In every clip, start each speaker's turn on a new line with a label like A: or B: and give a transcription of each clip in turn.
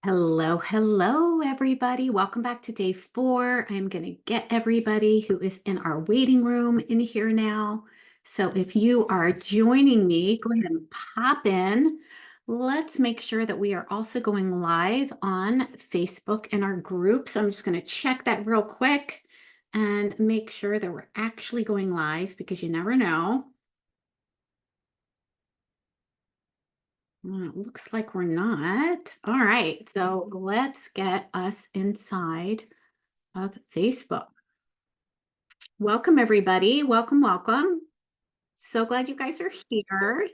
A: Hello, hello, everybody. Welcome back to day 4. I'm going to get everybody who is in our waiting room in here now. So if you are joining me, go ahead and pop in. Let's make sure that we are also going live on Facebook in our group. So I'm just going to check that real quick and make sure that we're actually going live because you never know. It looks like we're not. All right, so let's get us inside of Facebook. Welcome, everybody. Welcome, welcome. So glad you guys are here.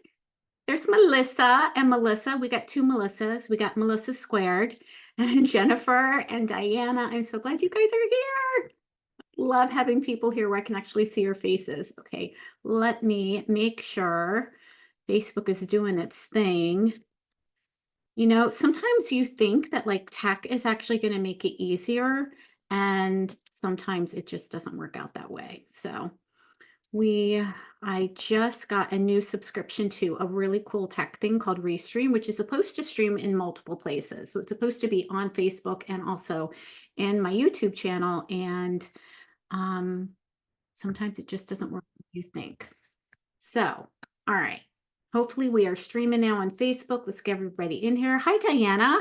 A: There's Melissa and Melissa. We got two Melissas. We got Melissa Squared and Jennifer and Diana. I'm so glad you guys are here. Love having people here where I can actually see your faces. Okay, let me make sure Facebook is doing its thing. You know, sometimes you think that like tech is actually going to make it easier, and sometimes it just doesn't work out that way. So I just got a new subscription to a really cool tech thing called Restream, which is supposed to stream in multiple places. So it's supposed to be on Facebook and also in my YouTube channel. And sometimes it just doesn't work like you think. So, all right. Hopefully we are streaming now on Facebook. Let's get everybody in here. Hi, Diana.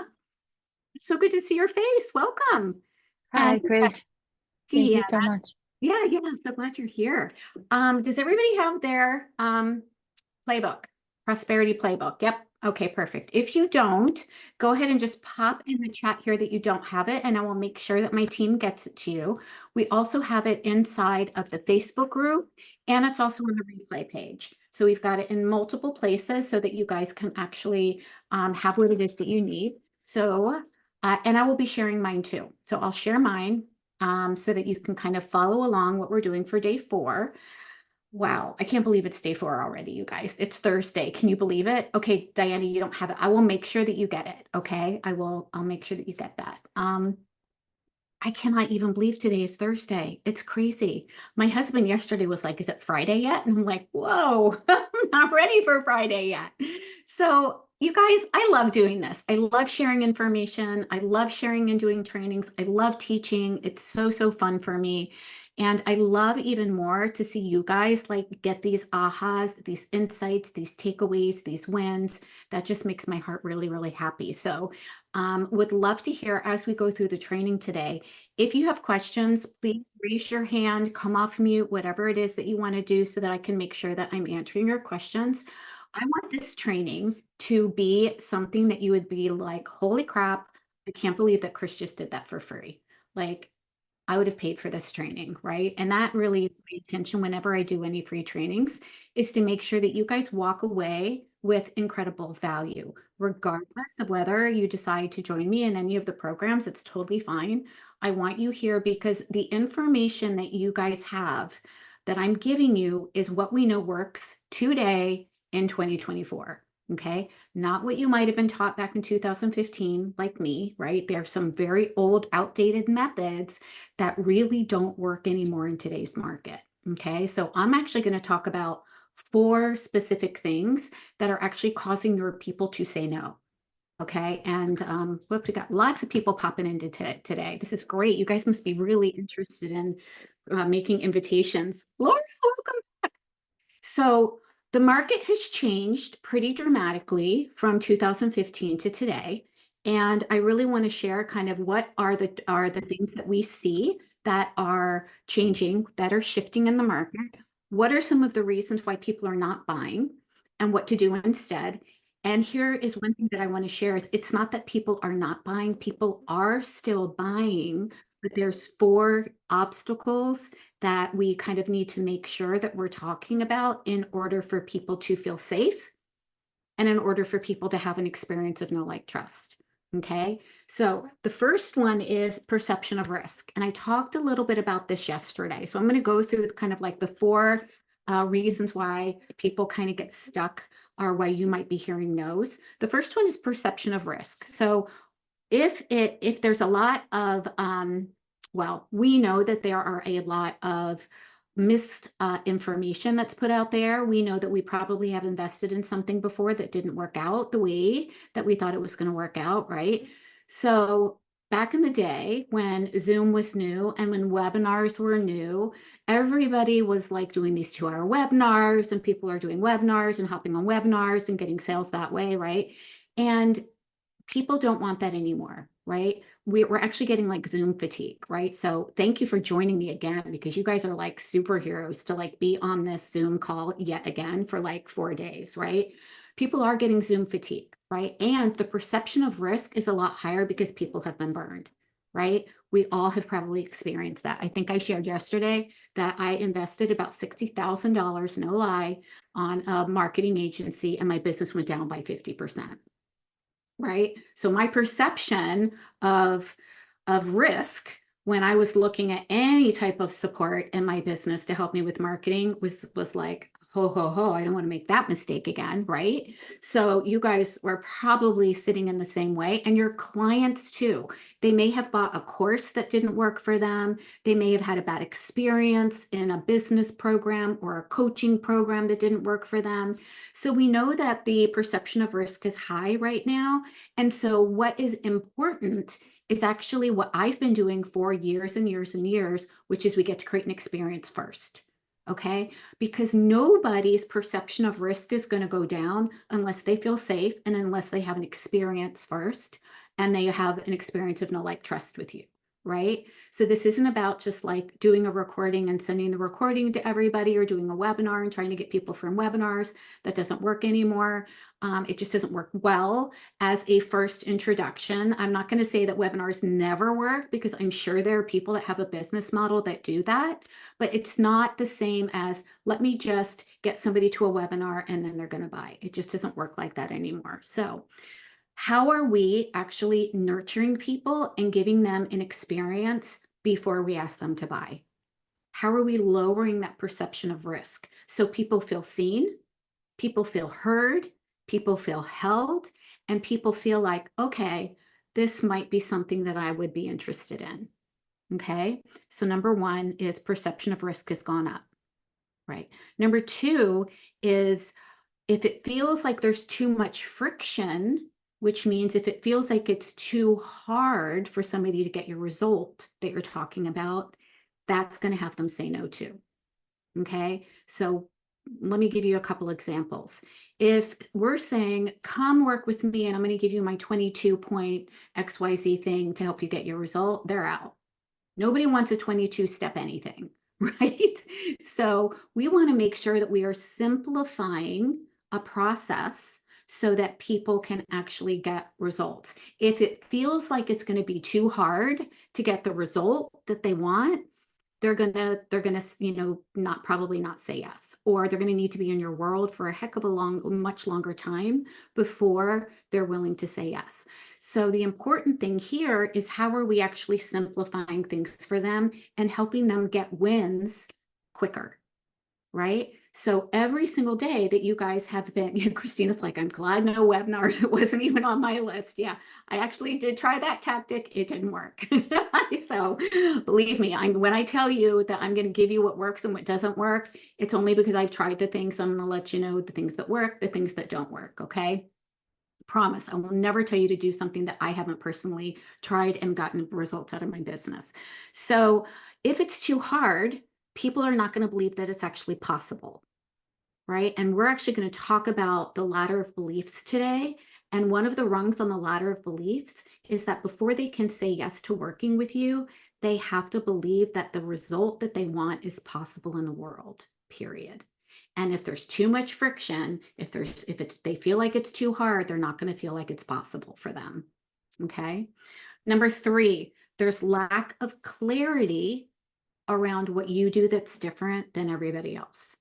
A: It's so good to see your face. Welcome.
B: Hi,
A: And
B: Chris. Thank
A: yeah,
B: you so much.
A: yeah, I'm so glad you're here. Does everybody have their playbook, prosperity playbook? Yep. Okay, perfect. If you don't, go ahead and just pop in the chat here that you don't have it, and I will make sure that my team gets it to you. We also have it inside of the Facebook group, and it's also on the replay page. So we've got it in multiple places so that you guys can actually have what it is that you need. So, and I will be sharing mine too. So I'll share mine so that you can kind of follow along what we're doing for day 4. Wow, I can't believe it's day 4 already, you guys. It's Thursday. Can you believe it? Okay, Diana, you don't have it. I will make sure that you get it. Okay, I'll make sure that you get that. I cannot even believe today is Thursday. It's crazy. My husband yesterday was like, "Is it Friday yet?" And I'm like, "Whoa, I'm not ready for Friday yet." So, you guys, I love doing this. I love sharing information. I love sharing and doing trainings. I love teaching. It's so, so fun for me. And I love even more to see you guys like get these ahas, these insights, these takeaways, these wins. That just makes my heart really, really happy. So, would love to hear as we go through the training today. If you have questions, please raise your hand, come off mute, whatever it is that you want to do so that I can make sure that I'm answering your questions. I want this training to be something that you would be like, holy crap, I can't believe that Chris just did that for free. Like, I would have paid for this training, right? And that really is my intention whenever I do any free trainings, is to make sure that you guys walk away with incredible value, regardless of whether you decide to join me in any of the programs. It's totally fine. I want you here because the information that you guys have that I'm giving you is what we know works today in 2024. Okay. Not what you might have been taught back in 2015, like me, right? There are some very old, outdated methods that really don't work anymore in today's market. Okay. So I'm actually going to talk about 4 specific things that are actually causing your people to say no. Okay. And whoop, we got lots of people popping into today. This is great. You guys must be really interested in making invitations. Laura, welcome. So the market has changed pretty dramatically from 2015 to today. And I really want to share kind of what are the things that we see that are changing, that are shifting in the market. What are some of the reasons why people are not buying and what to do instead? And here is one thing that I want to share is it's not that people are not buying, people are still buying, but there's 4 obstacles that we kind of need to make sure that we're talking about in order for people to feel safe and in order for people to have an experience of know, like, trust. Okay. So the first one is perception of risk. And I talked a little bit about this yesterday. So I'm going to go through kind of like the 4 reasons why people kind of get stuck or why you might be hearing no's. The first one is perception of risk. So if there's a lot of well, we know that there are a lot of missed information that's put out there. We know that we probably have invested in something before that didn't work out the way that we thought it was going to work out, right? So back in the day when Zoom was new and when webinars were new, everybody was like doing these 2-hour webinars, and people are doing webinars and hopping on webinars and getting sales that way, right? And people don't want that anymore, right? We're actually getting like Zoom fatigue, right? So thank you for joining me again, because you guys are like superheroes to like be on this Zoom call yet again for like 4 days, right? People are getting Zoom fatigue, right? And the perception of risk is a lot higher because people have been burned, right? We all have probably experienced that. I think I shared yesterday that I invested about $60,000, no lie, on a marketing agency, and my business went down by 50%. Right? So my perception of risk when I was looking at any type of support in my business to help me with marketing was like, ho, ho, ho, I don't want to make that mistake again, right? So you guys were probably sitting in the same way, and your clients too. They may have bought a course that didn't work for them. They may have had a bad experience in a business program or a coaching program that didn't work for them. So we know that the perception of risk is high right now. And so what is important is actually what I've been doing for years and years and years, which is we get to create an experience first. Okay. Because nobody's perception of risk is going to go down unless they feel safe and unless they have an experience first, and they have an experience of know, like, trust with you. Right. So this isn't about just like doing a recording and sending the recording to everybody, or doing a webinar and trying to get people from webinars. That doesn't work anymore. It just doesn't work well as a first introduction. I'm not going to say that webinars never work, because I'm sure there are people that have a business model that do that, but it's not the same as let me just get somebody to a webinar and then they're going to buy. It just doesn't work like that anymore. So how are we actually nurturing people and giving them an experience before we ask them to buy? How are we lowering that perception of risk so people feel seen, people feel heard, people feel held, and people feel like, okay, this might be something that I would be interested in? Okay. So number one is perception of risk has gone up, right? Number two is if it feels like there's too much friction, which means if it feels like it's too hard for somebody to get your result that you're talking about, that's going to have them say no to. Okay. So let me give you a couple examples. If we're saying, come work with me and I'm going to give you my 22-point XYZ thing to help you get your result, they're out. Nobody wants a 22-step anything, right? So we want to make sure that we are simplifying a process so that people can actually get results. If it feels like it's going to be too hard to get the result that they want, they're gonna not probably not say yes, or they're gonna need to be in your world for a heck of a much longer time before they're willing to say yes. So the important thing here is how are we actually simplifying things for them and helping them get wins quicker, right? So every single day that you guys have been, Christina's like, I'm glad no webinars. It wasn't even on my list. Yeah, I actually did try that tactic. It didn't work. So believe me, when I tell you that I'm going to give you what works and what doesn't work, it's only because I've tried the things. I'm going to let you know the things that work, the things that don't work. Okay. Promise, I will never tell you to do something that I haven't personally tried and gotten results out of my business. So if it's too hard, people are not going to believe that it's actually possible, right? And we're actually going to talk about the ladder of beliefs today. And one of the rungs on the ladder of beliefs is that before they can say yes to working with you, they have to believe that the result that they want is possible in the world, period. And if there's too much friction, if they feel like it's too hard, they're not going to feel like it's possible for them. Okay. Number three, there's lack of clarity around what you do that's different than everybody else.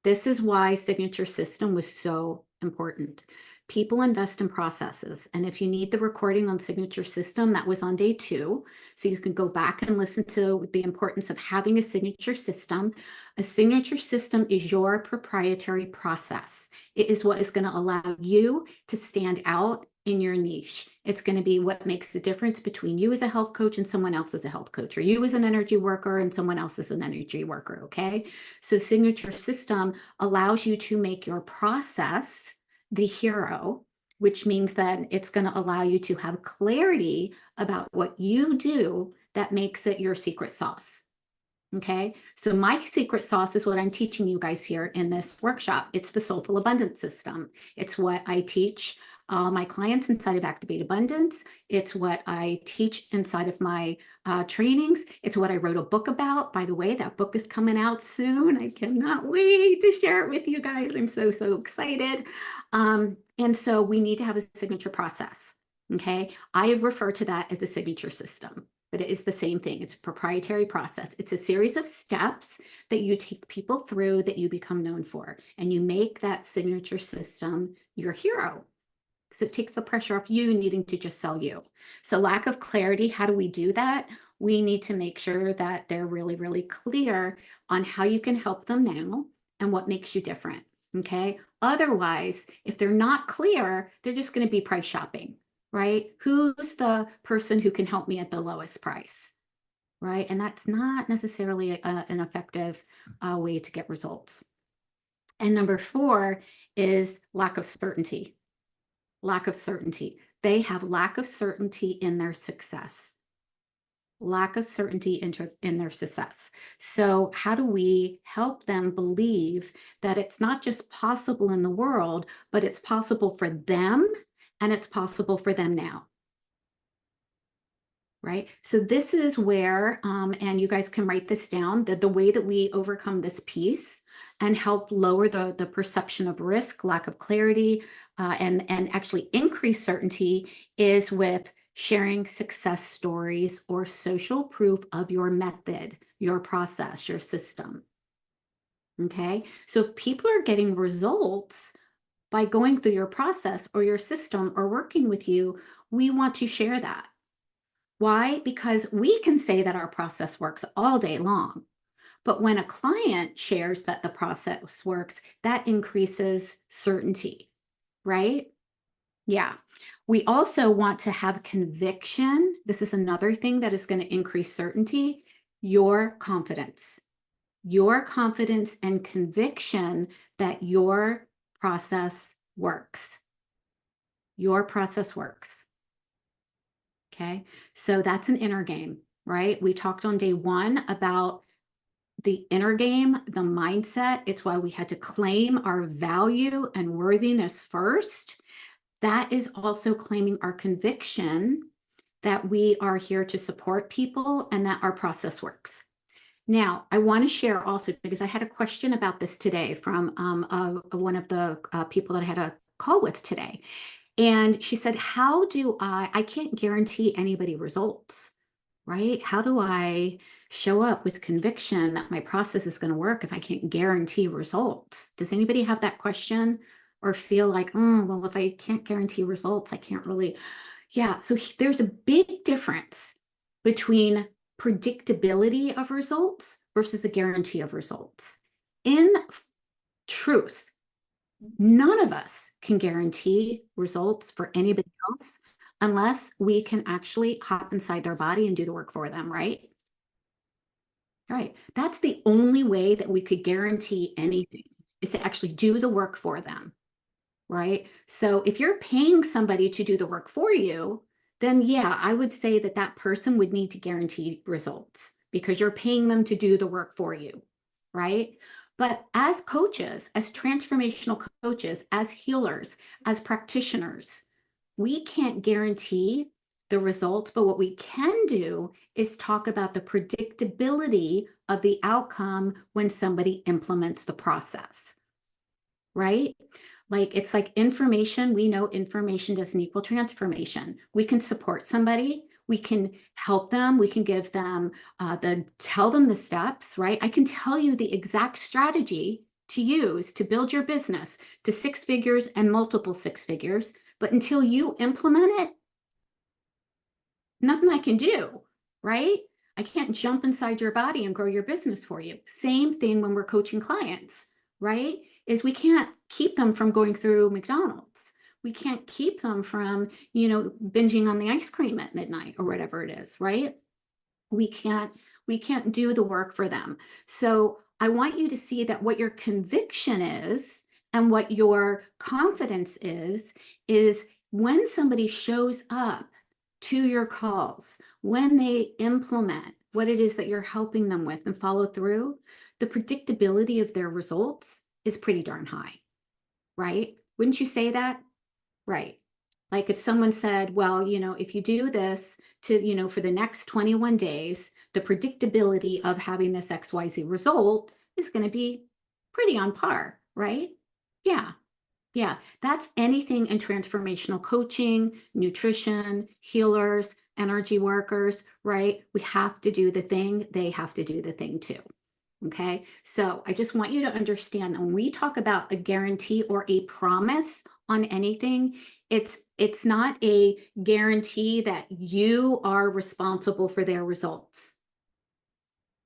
A: This is why signature system was so important. People invest in processes. And if you need the recording on signature system, that was on day 2. So you can go back and listen to the importance of having a signature system. A signature system is your proprietary process. It is what is going to allow you to stand out in your niche. It's going to be what makes the difference between you as a health coach and someone else as a health coach, or you as an energy worker and someone else as an energy worker. Okay. So signature system allows you to make your process the hero which means that it's going to allow you to have clarity about what you do that makes it your secret sauce. Okay, so my secret sauce is what I'm teaching you guys here in this workshop. It's the Soulful Abundance System. It's what I teach all my clients inside of Activate Abundance. It's what I teach inside of my trainings. It's what I wrote a book about. By the way, that book is coming out soon. I cannot wait to share it with you guys. I'm so, so excited. And so we need to have a signature process. Okay, I refer to that as a signature system. But it is the same thing. It's a proprietary process. It's a series of steps that you take people through that you become known for. And you make that signature system your hero. So it takes the pressure off you needing to just sell you. So lack of clarity, how do we do that? We need to make sure that they're really, really clear on how you can help them now and what makes you different. Okay. Otherwise, if they're not clear, they're just going to be price shopping. Right? Who's the person who can help me at the lowest price? Right? And that's not necessarily an effective way to get results. And number 4 is lack of certainty. Lack of certainty. They have lack of certainty in their success. Lack of certainty in their success. So how do we help them believe that it's not just possible in the world, but it's possible for them and it's possible for them now? Right? So this is where, and you guys can write this down, that the way that we overcome this piece and help lower the perception of risk, lack of clarity, and actually increase certainty is with sharing success stories or social proof of your method, your process, your system. Okay? So if people are getting results by going through your process or your system or working with you, we want to share that. Why? Because we can say that our process works all day long. But when a client shares that the process works, that increases certainty, right? Yeah. We also want to have conviction. This is another thing that is going to increase certainty, your confidence. Your confidence and conviction that your process works. Your process works. Okay, so that's an inner game, right? We talked on day 1 about the inner game, the mindset. It's why we had to claim our value and worthiness first. That is also claiming our conviction that we are here to support people and that our process works. Now, I want to share also, because I had a question about this today from one of the people that I had a call with today. And she said, how do I can't guarantee anybody results, right? How do I show up with conviction that my process is going to work if I can't guarantee results? Does anybody have that question or feel like, well, if I can't guarantee results, I can't really. Yeah. So there's a big difference between predictability of results versus a guarantee of results. In truth, none of us can guarantee results for anybody else unless we can actually hop inside their body and do the work for them, right? Right. That's the only way that we could guarantee anything, is to actually do the work for them, right? So if you're paying somebody to do the work for you, then yeah, I would say that that person would need to guarantee results because you're paying them to do the work for you, right? But as coaches, as transformational coaches, as healers, as practitioners, we can't guarantee the results, but what we can do is talk about the predictability of the outcome when somebody implements the process, right? Like it's like information. We know information doesn't equal transformation. We can support somebody. We can help them. We can give them tell them the steps, right? I can tell you the exact strategy to use to build your business to 6 figures and multiple 6 figures. But until you implement it, nothing I can do, right? I can't jump inside your body and grow your business for you. Same thing when we're coaching clients, right? Is we can't keep them from going through McDonald's. We can't keep them from, binging on the ice cream at midnight or whatever it is, right? We can't do the work for them. So I want you to see that what your conviction is And what your confidence is when somebody shows up to your calls, when they implement what it is that you're helping them with and follow through, the predictability of their results is pretty darn high, right? Wouldn't you say that? Right. Like if someone said, well, if you do this for the next 21 days, the predictability of having this XYZ result is going to be pretty on par, right? Yeah. Yeah. That's anything in transformational coaching, nutrition, healers, energy workers, right? We have to do the thing. They have to do the thing too. Okay. So I just want you to understand that when we talk about a guarantee or a promise on anything, it's not a guarantee that you are responsible for their results.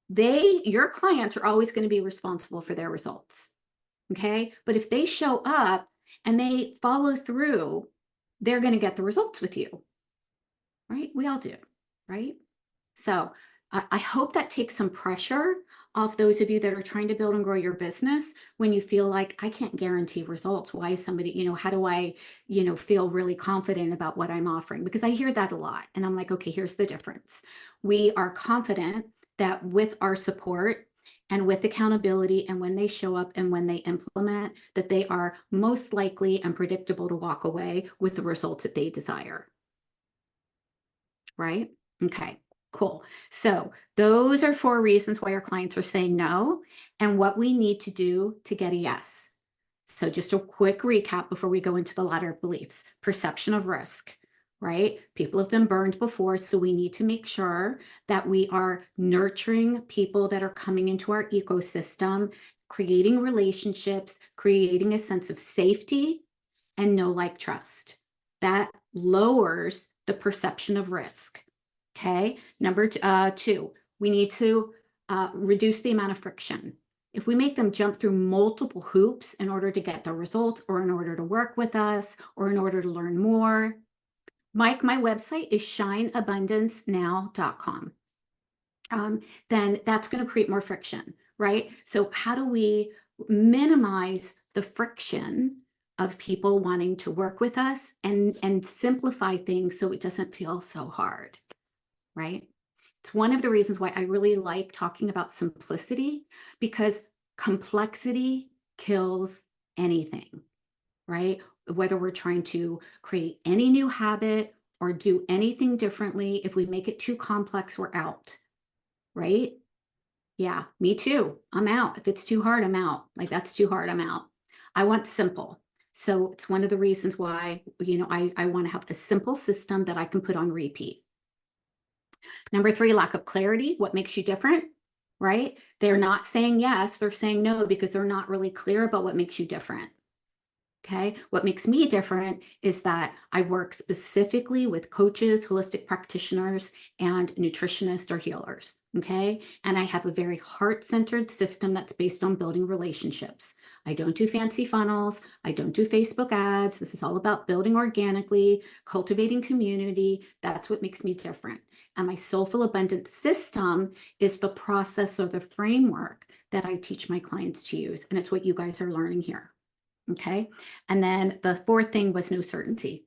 A: Your clients are always going to be responsible for their results. Okay. But if they show up and they follow through, they're going to get the results with you. Right? We all do. Right? So I hope that takes some pressure off those of you that are trying to build and grow your business when you feel like I can't guarantee results. Why is somebody, how do I, feel really confident about what I'm offering? Because I hear that a lot. And I'm like, okay, here's the difference. We are confident that with our support and with accountability and when they show up and when they implement, that they are most likely and predictable to walk away with the results that they desire. Right? Okay. Cool. So those are 4 reasons why our clients are saying no and what we need to do to get a yes. So just a quick recap before we go into the ladder of beliefs. Perception of risk, right? People have been burned before, so we need to make sure that we are nurturing people that are coming into our ecosystem, creating relationships, creating a sense of safety and know, like, trust. That lowers the perception of risk. Okay. Number 2, we need to reduce the amount of friction. If we make them jump through multiple hoops in order to get the result or in order to work with us or in order to learn more, my website is shineabundancenow.com. Then that's going to create more friction, right? So how do we minimize the friction of people wanting to work with us and simplify things so it doesn't feel so hard? Right? It's one of the reasons why I really like talking about simplicity, because complexity kills anything, right? Whether we're trying to create any new habit or do anything differently, if we make it too complex, we're out, right? Yeah, me too. I'm out. If it's too hard, I'm out. Like, that's too hard, I'm out. I want simple. So it's one of the reasons why, I want to have the simple system that I can put on repeat. Number 3, lack of clarity. What makes you different, right? They're not saying yes, they're saying no because they're not really clear about what makes you different. Okay. What makes me different is that I work specifically with coaches, holistic practitioners, and nutritionists or healers. Okay. And I have a very heart-centered system that's based on building relationships. I don't do fancy funnels. I don't do Facebook ads. This is all about building organically, cultivating community. That's what makes me different. And my Soulful Abundance system is the process or the framework that I teach my clients to use. And it's what you guys are learning here. Okay. And then the 4th thing was no certainty.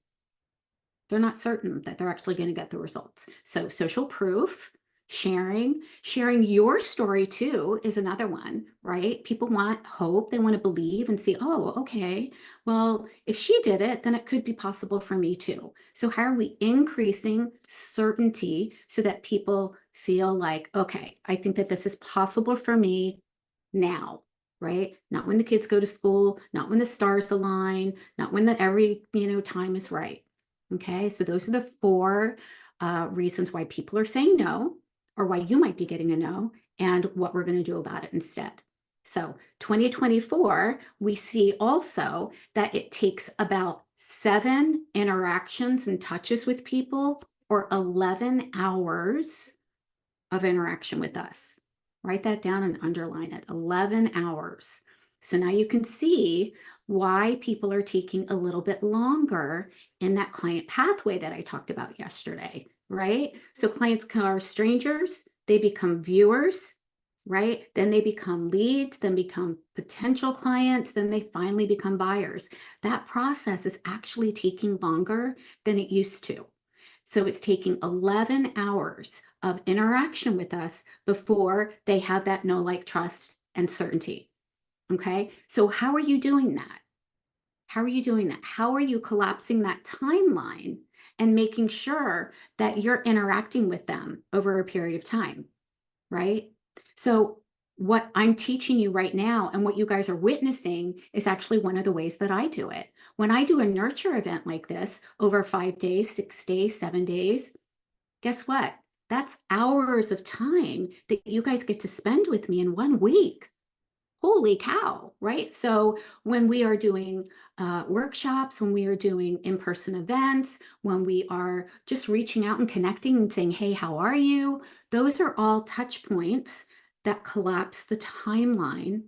A: They're not certain that they're actually going to get the results. So social proof, sharing your story too is another one, right? People want hope. They want to believe and see, oh, okay, well, if she did it, then it could be possible for me too. So how are we increasing certainty so that people feel like, okay, I think that this is possible for me now. Right? Not when the kids go to school, not when the stars align, not when every time is right. Okay, so those are the 4 reasons why people are saying no, or why you might be getting a no, and what we're going to do about it instead. So 2024, we see also that it takes about 7 interactions and touches with people, or 11 hours of interaction with us. Write that down and underline it. 11 hours. So now you can see why people are taking a little bit longer in that client pathway that I talked about yesterday, right? So clients are strangers, they become viewers, right? Then they become leads, then become potential clients, then they finally become buyers. That process is actually taking longer than it used to. So it's taking 11 hours of interaction with us before they have that know, like, trust, and certainty. Okay. So how are you doing that? How are you doing that? How are you collapsing that timeline and making sure that you're interacting with them over a period of time? Right? So what I'm teaching you right now and what you guys are witnessing is actually one of the ways that I do it. When I do a nurture event like this over 5 days, 6 days, 7 days, guess what? That's hours of time that you guys get to spend with me in 1 week. Holy cow, right? So when we are doing workshops, when we are doing in-person events, when we are just reaching out and connecting and saying, hey, how are you? Those are all touch points that collapse the timeline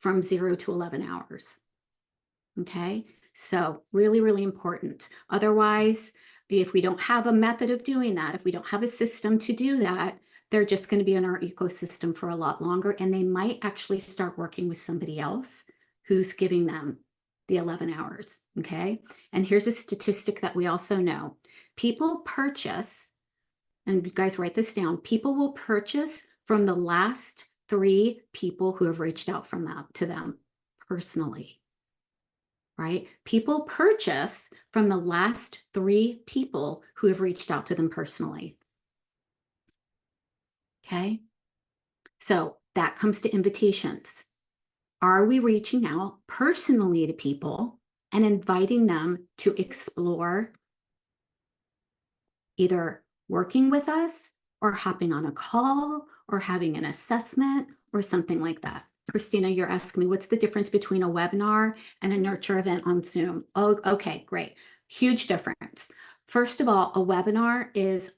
A: from 0 to 11 hours. Okay, so really, really important. Otherwise, if we don't have a method of doing that, if we don't have a system to do that, they're just going to be in our ecosystem for a lot longer, and they might actually start working with somebody else who's giving them the 11 hours. Okay, and here's a statistic that we also know. People purchase, and you guys write this down, people will purchase from the last 3 people who have reached out to them personally. Right? People purchase from the last 3 people who have reached out to them personally. Okay. So that comes to invitations. Are we reaching out personally to people and inviting them to explore either working with us or hopping on a call or having an assessment or something like that? Christina, you're asking me what's the difference between a webinar and a nurture event on Zoom? Oh, okay, great. Huge difference. First of all, a webinar is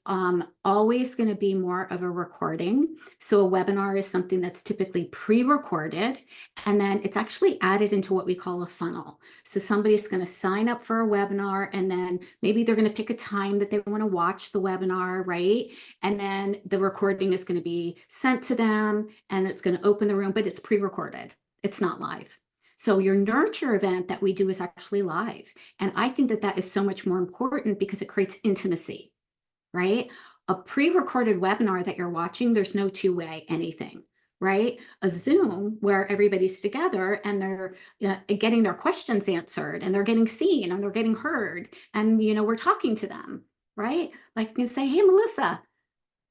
A: always going to be more of a recording. So a webinar is something that's typically pre-recorded, and then it's actually added into what we call a funnel. So somebody's going to sign up for a webinar, and then maybe they're going to pick a time that they want to watch the webinar, right? And then the recording is going to be sent to them, and it's going to open the room, but it's pre-recorded. It's not live. So your nurture event that we do is actually live. And I think that that is so much more important because it creates intimacy, right? A pre-recorded webinar that you're watching, there's no two-way anything, right? A Zoom where everybody's together and they're getting their questions answered and they're getting seen and they're getting heard. And, we're talking to them, right? Like you can say, hey, Melissa,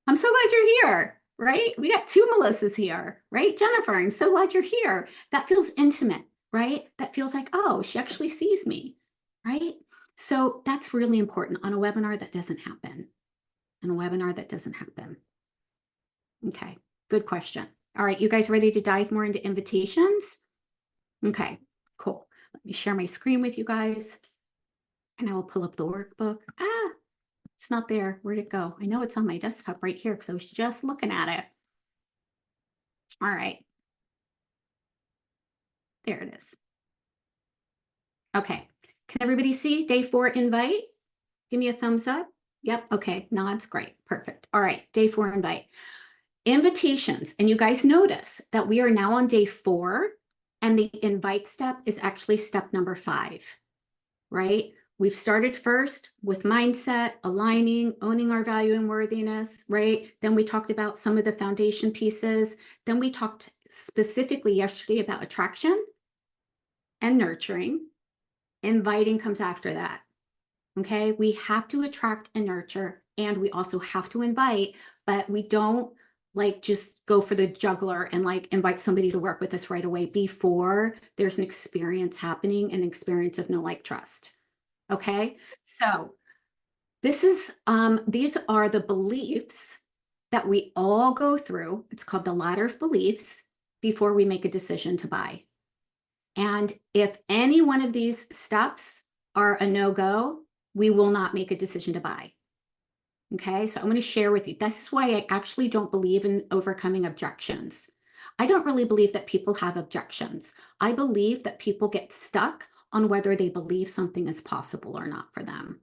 A: I'm so glad you're here, right? We got 2 Melissas here, right? Jennifer, I'm so glad you're here. That feels intimate, right? That feels like, oh, she actually sees me, right? So that's really important. On a webinar, that doesn't happen. On a webinar, that doesn't happen. Okay, good question. All right, you guys ready to dive more into invitations? Okay, cool. Let me share my screen with you guys. And I will pull up the workbook. It's not there. Where'd it go? I know it's on my desktop right here because I was just looking at it. All right. There it is. Okay. Can everybody see day 4 invite? Give me a thumbs up. Yep. Okay. Nods. Great. Perfect. All right. Day 4 invite. Invitations. And you guys notice that we are now on day 4 and the invite step is actually step number 5, right? We've started first with mindset, aligning, owning our value and worthiness, right? Then we talked about some of the foundation pieces. Then we talked specifically yesterday about attraction and nurturing. Inviting comes after that. Okay. We have to attract and nurture, and we also have to invite, but we don't just go for the juggler and invite somebody to work with us right away before there's an experience happening, an experience of know, like, trust. Okay. So these are the beliefs that we all go through. It's called the ladder of beliefs before we make a decision to buy. And if any one of these steps are a no-go, we will not make a decision to buy. Okay, so I'm going to share with you. This is why I actually don't believe in overcoming objections. I don't really believe that people have objections. I believe that people get stuck on whether they believe something is possible or not for them.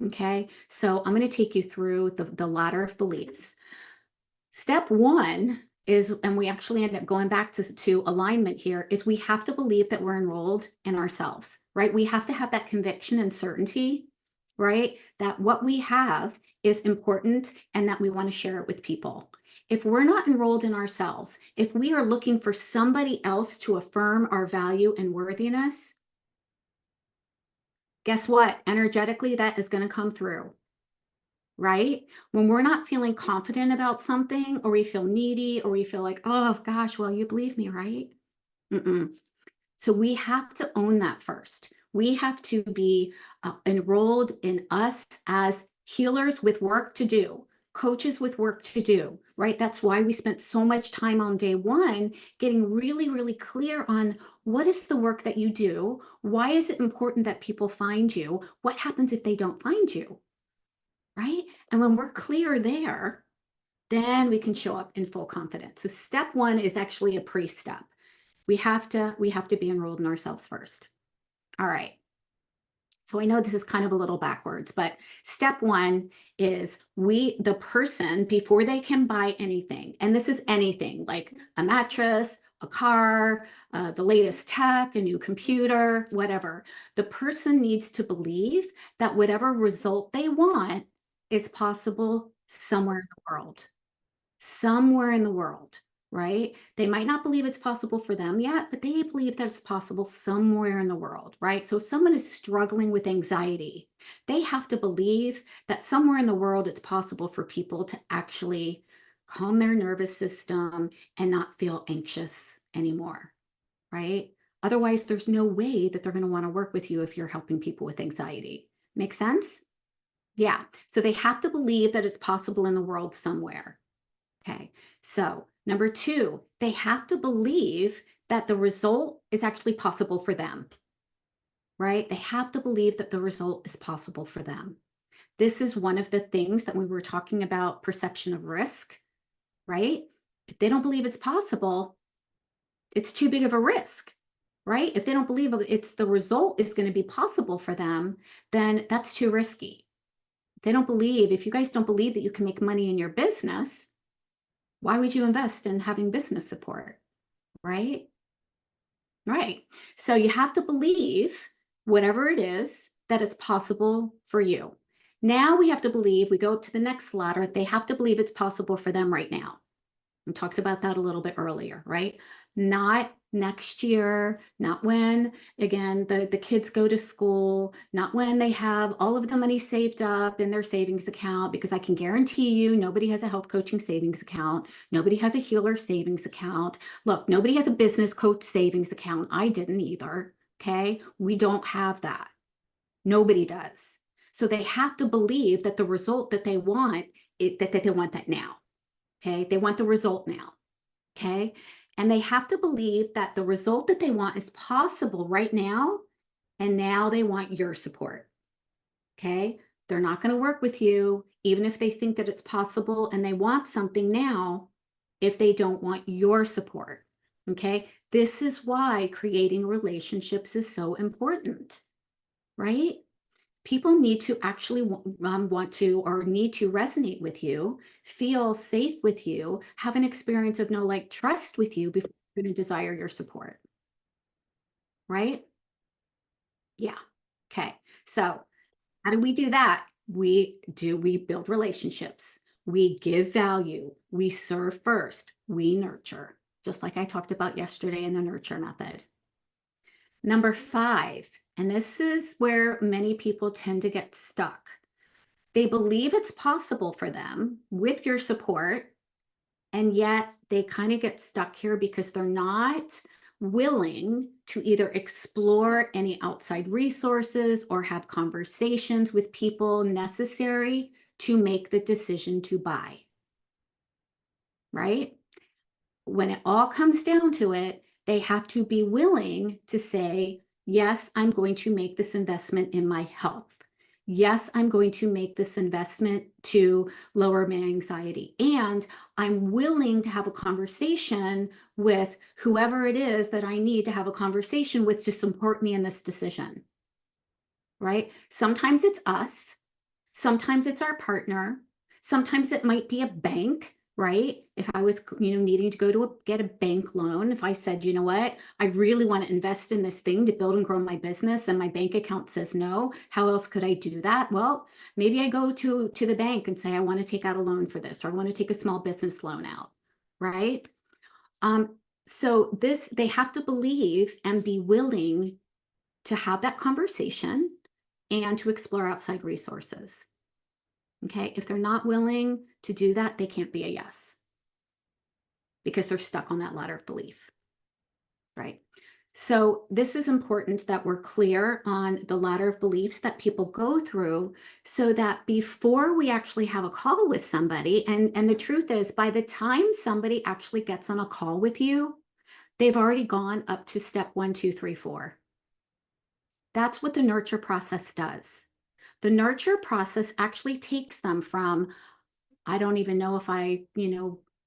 A: Okay, so I'm going to take you through the ladder of beliefs. Step 1 is, and we actually end up going back to alignment here, is we have to believe that we're enrolled in ourselves, right? We have to have that conviction and certainty, right? That what we have is important and that we want to share it with people. If we're not enrolled in ourselves, if we are looking for somebody else to affirm our value and worthiness, guess what? Energetically, that is going to come through, right? When we're not feeling confident about something, or we feel needy, or we feel like, oh gosh, well, you believe me, right? Mm-mm. So we have to own that first. We have to be enrolled in us as healers with work to do, coaches with work to do, right? That's why we spent so much time on day one getting really, really clear on what is the work that you do? Why is it important that people find you? What happens if they don't find you, right? And when we're clear there, then we can show up in full confidence. So step one is actually a pre-step. We have to be enrolled in ourselves first. All right. So I know this is kind of a little backwards, but step one is the person, before they can buy anything, and this is anything like a mattress, a car, the latest tech, a new computer, whatever, the person needs to believe that whatever result they want is possible somewhere in the world. Somewhere in the world, right? They might not believe it's possible for them yet, but they believe that it's possible somewhere in the world, right? So if someone is struggling with anxiety, they have to believe that somewhere in the world it's possible for people to actually calm their nervous system and not feel anxious anymore, right? Otherwise, there's no way that they're going to want to work with you if you're helping people with anxiety. Make sense? Yeah. So they have to believe that it's possible in the world somewhere. Okay, so number two, they have to believe that the result is actually possible for them, right? They have to believe that the result is possible for them. This is one of the things that we were talking about, perception of risk, right? If they don't believe it's possible, it's too big of a risk, right? If they don't believe it's the result is going to be possible for them, then that's too risky. They don't believe, if you guys don't believe that you can make money in your business, why would you invest in having business support, right? Right. So you have to believe whatever it is that is possible for you. Now we have to believe, we go to the next ladder, they have to believe it's possible for them right now. We talked about that a little bit earlier, right? Not next year, not when, again, the kids go to school, not when they have all of the money saved up in their savings account, because I can guarantee you nobody has a health coaching savings account. Nobody has a healer savings account. Look, nobody has a business coach savings account. I didn't either. Okay. We don't have that. Nobody does. So they have to believe that the result that they want, that they want that now. Okay. They want the result now. Okay. And they have to believe that the result that they want is possible right now. And now they want your support. Okay. They're not going to work with you, even if they think that it's possible and they want something now, if they don't want your support. Okay. This is why creating relationships is so important, right? People need to actually want to, or need to resonate with you, feel safe with you, have an experience of know, like, trust with you before you're going to desire your support, right? Yeah. Okay. So how do we do that? We build relationships. We give value. We serve first. We nurture, just like I talked about yesterday in the nurture method. Number 5, and this is where many people tend to get stuck. They believe it's possible for them with your support, and yet they kind of get stuck here because they're not willing to either explore any outside resources or have conversations with people necessary to make the decision to buy, right? When it all comes down to it, they have to be willing to say, yes, I'm going to make this investment in my health. Yes, I'm going to make this investment to lower my anxiety. And I'm willing to have a conversation with whoever it is that I need to have a conversation with to support me in this decision, right? Sometimes it's us. Sometimes it's our partner. Sometimes it might be a bank. right? If I was, needing to go to get a bank loan, if I said, you know what, I really want to invest in this thing to build and grow my business, and my bank account says no, how else could I do that? Well, maybe I go to the bank and say, I want to take out a loan for this, or I want to take a small business loan out, right? Um, so they have to believe and be willing to have that conversation and to explore outside resources. Okay. If they're not willing to do that, they can't be a yes because they're stuck on that ladder of belief. Right. So this is important that we're clear on the ladder of beliefs that people go through so that before we actually have a call with somebody, and the truth is, by the time somebody actually gets on a call with you, they've already gone up to step 1, 2, 3, 4. That's what the nurture process does. The nurture process actually takes them from, I don't even know if I,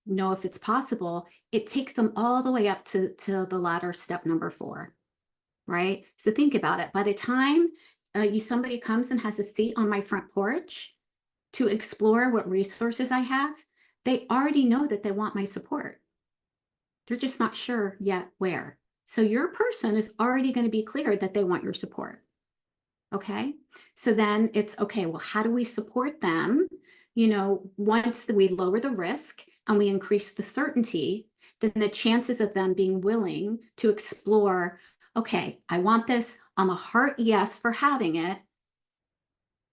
A: know if it's possible. It takes them all the way up to the latter step number 4, right? So think about it. By the time somebody comes and has a seat on my front porch to explore what resources I have, they already know that they want my support. They're just not sure yet where. So your person is already going to be clear that they want your support. Okay. So then it's okay. Well, how do we support them? Once we lower the risk and we increase the certainty, then the chances of them being willing to explore, okay, I want this. I'm a heart yes for having it.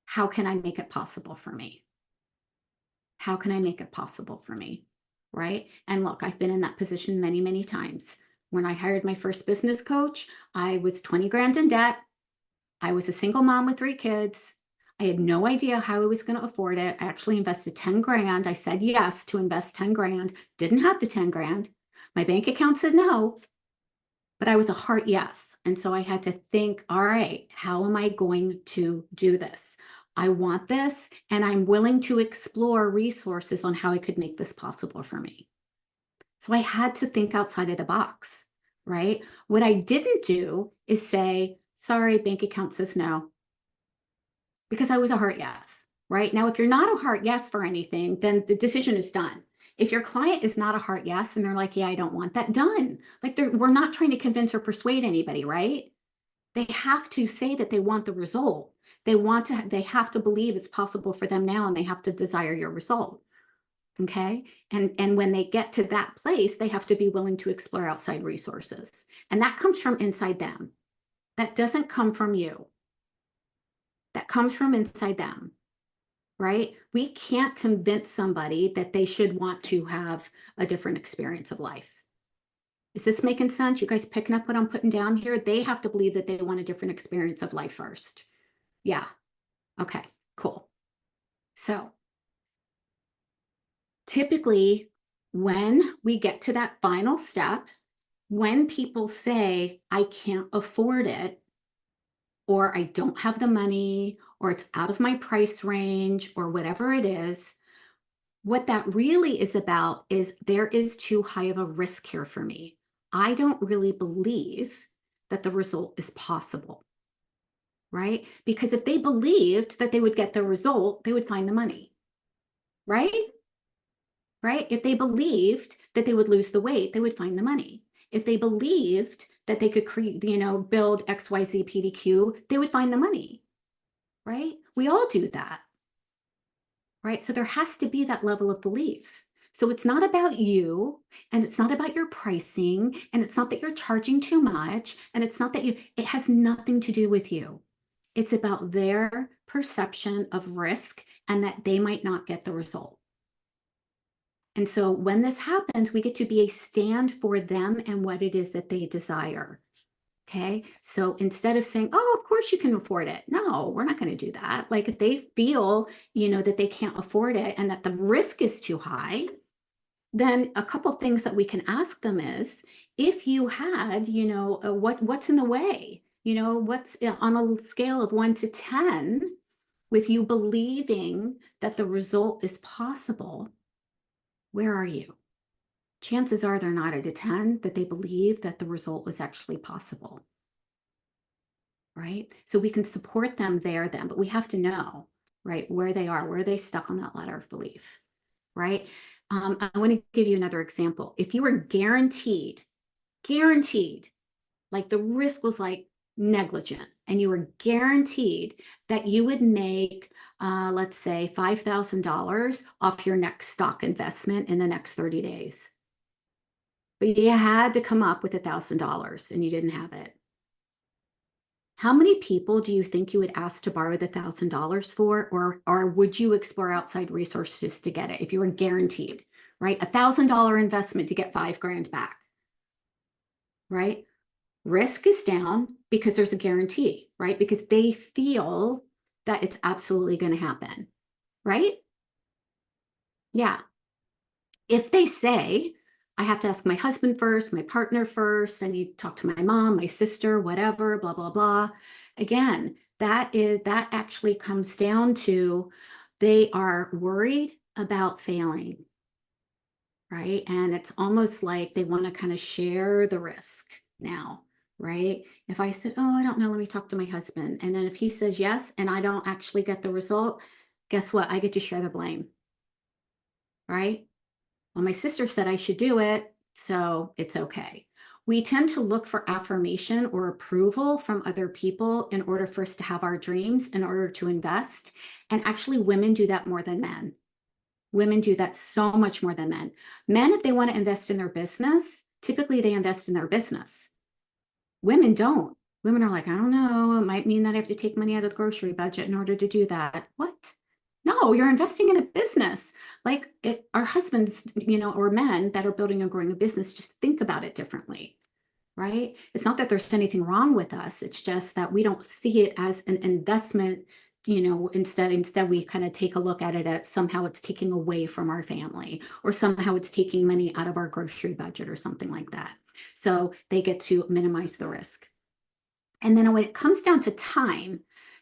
A: How can I make it possible for me? How can I make it possible for me? Right. And look, I've been in that position many, many times. When I hired my first business coach, I was 20 grand in debt. I was a single mom with 3 kids. I had no idea how I was going to afford it. I actually invested 10 grand. I said yes to invest 10 grand, didn't have the 10 grand. My bank account said no, but I was a heart yes. And so I had to think, all right, how am I going to do this? I want this, and I'm willing to explore resources on how I could make this possible for me. So I had to think outside of the box, right? What I didn't do is say, sorry, bank account says no, because I was a heart yes, right? Now, if you're not a heart yes for anything, then the decision is done. If your client is not a heart yes and they're like, yeah, I don't want that, done. Like we're not trying to convince or persuade anybody, right? They have to say that they want the result. They have to believe it's possible for them now, and they have to desire your result. Okay. And when they get to that place, they have to be willing to explore outside resources. And that comes from inside them. That doesn't come from you. That comes from inside them, right? We can't convince somebody that they should want to have a different experience of life. Is this making sense? You guys picking up what I'm putting down here? They have to believe that they want a different experience of life first. Yeah. Okay, cool. So typically, when we get to that final step, when people say, I can't afford it, or I don't have the money, or it's out of my price range, or whatever it is, what that really is about is there is too high of a risk here for me. I don't really believe that the result is possible, right? Because if they believed that they would get the result, they would find the money, right? Right? If they believed that they would lose the weight, they would find the money. If they believed that they could create, build XYZ PDQ, they would find the money, right? We all do that, right? So there has to be that level of belief. So it's not about you, and it's not about your pricing, and it's not that you're charging too much, and it's not that it has nothing to do with you. It's about their perception of risk and that they might not get the result. And so when this happens, we get to be a stand for them and what it is that they desire. Okay. So instead of saying, oh, of course you can afford it. No, we're not going to do that. Like if they feel, that they can't afford it and that the risk is too high, then a couple things that we can ask them is, if you had, what's in the way? What's on a scale of 1 to 10 with you believing that the result is possible? Where are you? Chances are they're not at a 10, that they believe that the result was actually possible, right? So we can support them there then, but we have to know, right, where they are, where are they stuck on that ladder of belief, right? I want to give you another example. If you were guaranteed, like the risk was like negligent, and you were guaranteed that you would make, let's say, $5,000 off your next stock investment in the next 30 days. But you had to come up with $1,000 and you didn't have it. How many people do you think you would ask to borrow the $1,000 for, or would you explore outside resources to get it if you were guaranteed, right? $1,000 investment to get $5,000 back, right? Risk is down because there's a guarantee, right? Because they feel that it's absolutely going to happen, right? Yeah. If they say, I have to ask my husband first, my partner first, I need to talk to my mom, my sister, whatever, blah, blah, blah. Again, that actually comes down to they are worried about failing, right? And it's almost like they want to kind of share the risk now, right? If I said, oh, I don't know, let me talk to my husband. And then if he says yes, and I don't actually get the result, guess what? I get to share the blame, right? Well, my sister said I should do it, so it's okay. We tend to look for affirmation or approval from other people in order for us to have our dreams, in order to invest. And actually, women do that more than men. Women do that so much more than men. Men, if they want to invest in their business, typically they invest in their business. Women don't. Women are like, I don't know, it might mean that I have to take money out of the grocery budget in order to do that. What? No, you're investing in a business. Like our husbands, or men that are building and growing a business, just think about it differently, right? It's not that there's anything wrong with us. It's just that we don't see it as an investment, instead we kind of take a look at it as somehow it's taking away from our family, or somehow it's taking money out of our grocery budget or something like that. So they get to minimize the risk. And then when it comes down to time,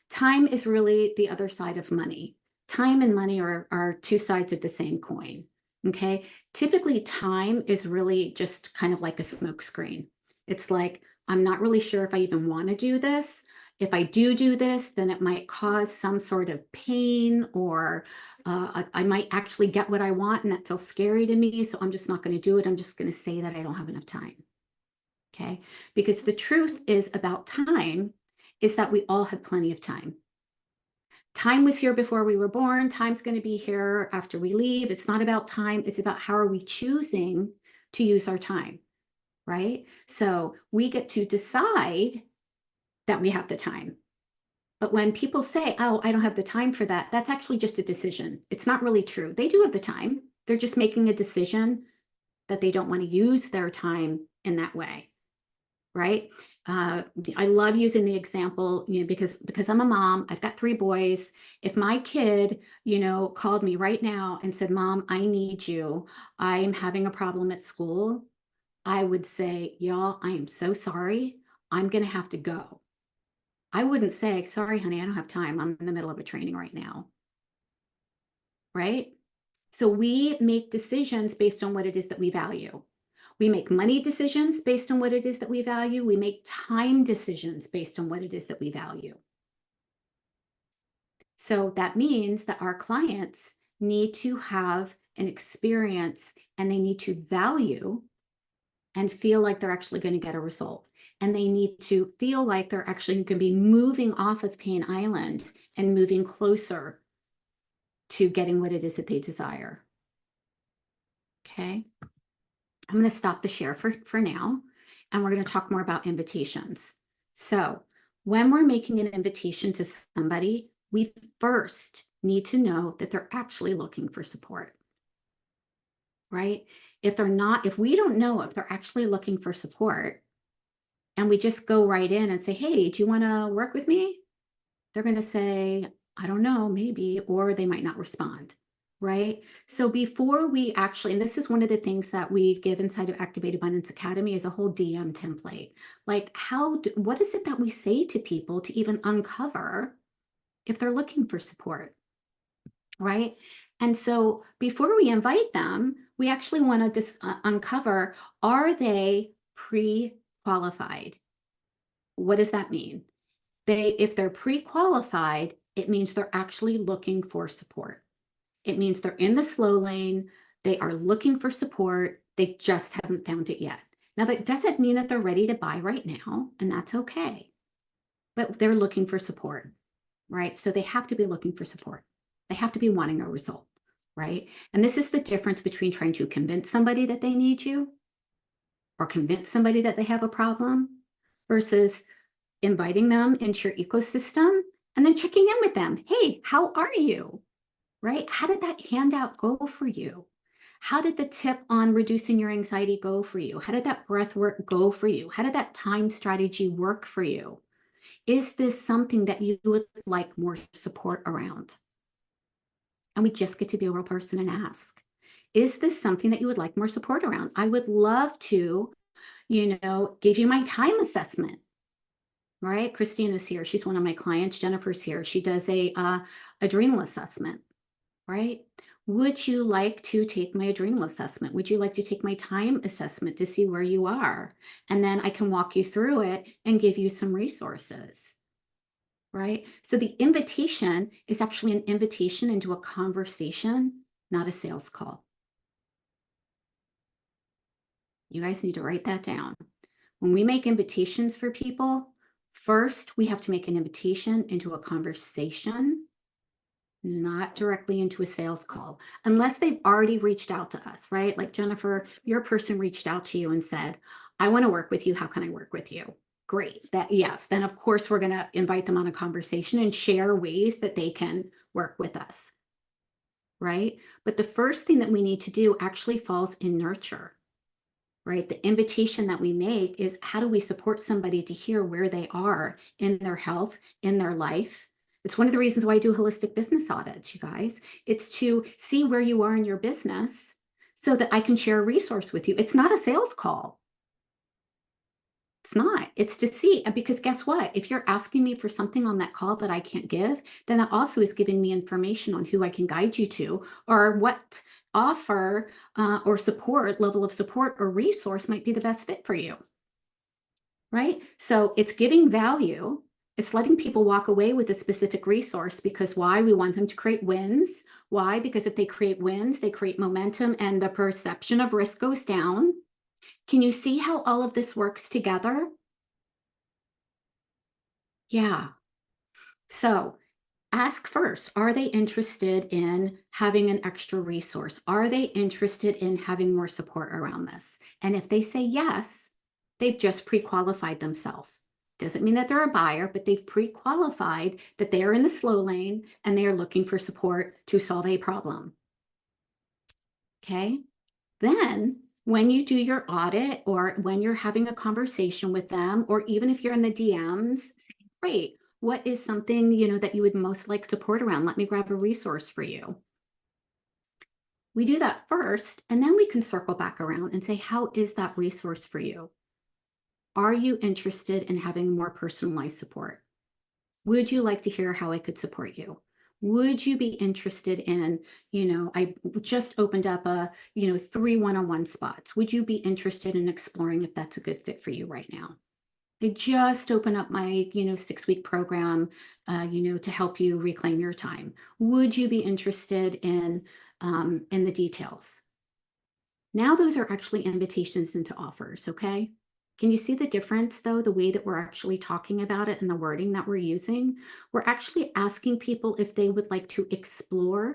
A: time is really the other side of money. Time and money are two sides of the same coin. Okay. Typically, time is really just kind of like a smoke screen. It's like, I'm not really sure if I even want to do this. If I do this, then it might cause some sort of pain, or I might actually get what I want, and that feels scary to me. So I'm just not going to do it. I'm just going to say that I don't have enough time. Okay. Because the truth is about time is that we all have plenty of time. Time was here before we were born. Time's going to be here after we leave. It's not about time. It's about how are we choosing to use our time, right? So we get to decide that we have the time. But when people say, oh, I don't have the time for that, that's actually just a decision. It's not really true. They do have the time. They're just making a decision that they don't want to use their time in that way. Right? I love using the example, because I'm a mom, I've got 3 boys. If my kid, called me right now and said, Mom, I need you, I am having a problem at school, I would say, y'all, I am so sorry, I'm going to have to go. I wouldn't say, sorry, honey, I don't have time, I'm in the middle of a training right now. Right? So we make decisions based on what it is that we value. We make money decisions based on what it is that we value. We make time decisions based on what it is that we value. So that means that our clients need to have an experience, and they need to value and feel like they're actually going to get a result. And they need to feel like they're actually going to be moving off of Pain Island and moving closer to getting what it is that they desire. Okay. I'm going to stop the share for now, and we're going to talk more about invitations. So when we're making an invitation to somebody, we first need to know that they're actually looking for support, right? If we don't know if they're actually looking for support, and we just go right in and say, hey, do you want to work with me? They're going to say, I don't know, maybe, or they might not respond. Right? So before we actually, and this is one of the things that we give inside of Activate Abundance Academy, is a whole DM template. Like what is it that we say to people to even uncover if they're looking for support? Right? And so before we invite them, we actually want to just uncover, are they pre-qualified? What does that mean? If they're pre-qualified, it means they're actually looking for support. It means they're in the slow lane. They are looking for support. They just haven't found it yet. Now, that doesn't mean that they're ready to buy right now, and that's okay. But they're looking for support, right? So they have to be looking for support. They have to be wanting a result, right? And this is the difference between trying to convince somebody that they need you or convince somebody that they have a problem versus inviting them into your ecosystem and then checking in with them. Hey, how are you? Right? How did that handout go for you? How did the tip on reducing your anxiety go for you? How did that breath work go for you? How did that time strategy work for you? Is this something that you would like more support around? And we just get to be a real person and ask, is this something that you would like more support around? I would love to, give you my time assessment, right? Christine is here. She's one of my clients. Jennifer's here. She does a adrenal assessment, right? Would you like to take my adrenal assessment? Would you like to take my time assessment to see where you are? And then I can walk you through it and give you some resources, right? So the invitation is actually an invitation into a conversation, not a sales call. You guys need to write that down. When we make invitations for people, first we have to make an invitation into a conversation, not directly into a sales call, unless they've already reached out to us, right? Like Jennifer, your person reached out to you and said, I want to work with you. How can I work with you? Great. Yes. Then of course we're going to invite them on a conversation and share ways that they can work with us, right? But the first thing that we need to do actually falls in nurture, right? The invitation that we make is, how do we support somebody to hear where they are in their health, in their life? It's one of the reasons why I do holistic business audits, you guys. It's to see where you are in your business so that I can share a resource with you. It's not a sales call. It's not. It's to see, because guess what? If you're asking me for something on that call that I can't give, then that also is giving me information on who I can guide you to, or what offer or support, level of support or resource might be the best fit for you, right? So it's giving value. It's letting people walk away with a specific resource, because why? We want them to create wins. Why? Because if they create wins, they create momentum and the perception of risk goes down. Can you see how all of this works together? Yeah. So ask first, are they interested in having an extra resource? Are they interested in having more support around this? And if they say yes, they've just pre-qualified themselves. Doesn't mean that they're a buyer, but they've pre-qualified that they are in the slow lane and they are looking for support to solve a problem. Okay. Then when you do your audit, or when you're having a conversation with them, or even if you're in the DMs, say, great, what is something, that you would most like support around? Let me grab a resource for you. We do that first, and then we can circle back around and say, how is that resource for you? Are you interested in having more personalized support? Would you like to hear how I could support you? Would you be interested in, I just opened up 3 one-on-one spots. Would you be interested in exploring if that's a good fit for you right now? I just opened up my, 6-week program, to help you reclaim your time. Would you be interested in the details? Now those are actually invitations into offers, okay? Can you see the difference, though, the way that we're actually talking about it and the wording that we're using? We're actually asking people if they would like to explore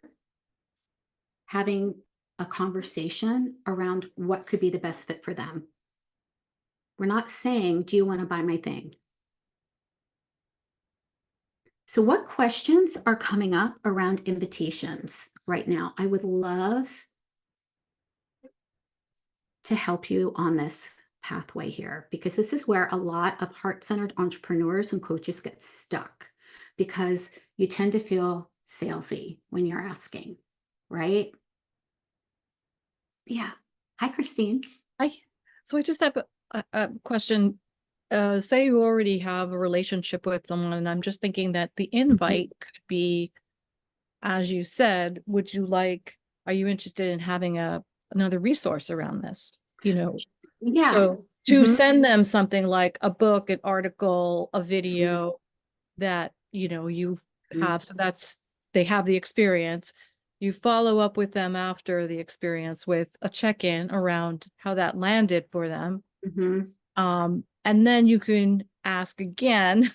A: having a conversation around what could be the best fit for them. We're not saying, do you want to buy my thing? So what questions are coming up around invitations right now? I would love to help you on this pathway here, because this is where a lot of heart-centered entrepreneurs and coaches get stuck, because you tend to feel salesy when you're asking, right? Yeah. Hi, Christine.
B: Hi. So I just have a question. Say you already have a relationship with someone, and I'm just thinking that the invite could be, as you said, are you interested in having another resource around this?
A: Yeah.
B: So to send them something like a book, an article, a video that, you have, so they have the experience. you follow up with them after the experience with a check-in around how that landed for them.
A: Mhm.
B: And then you can ask again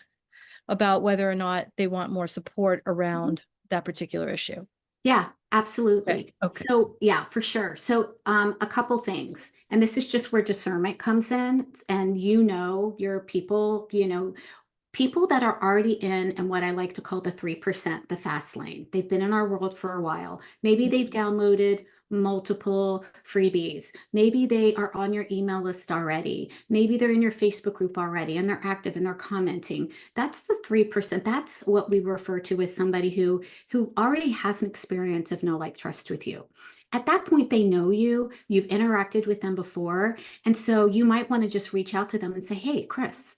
B: about whether or not they want more support around that particular issue.
A: Yeah, absolutely.
B: Okay.
A: So yeah, for sure. So a couple things, and this is just where discernment comes in, and your people, people that are already in what I like to call the 3%, the fast lane. They've been in our world for a while. Maybe they've downloaded multiple freebies. Maybe they are on your email list already. Maybe they're in your Facebook group already and they're active and they're commenting. That's the 3%. That's what we refer to as somebody who already has an experience of know, like, trust with you. At that point, they know you, you've interacted with them before. And so you might want to just reach out to them and say, hey, Chris,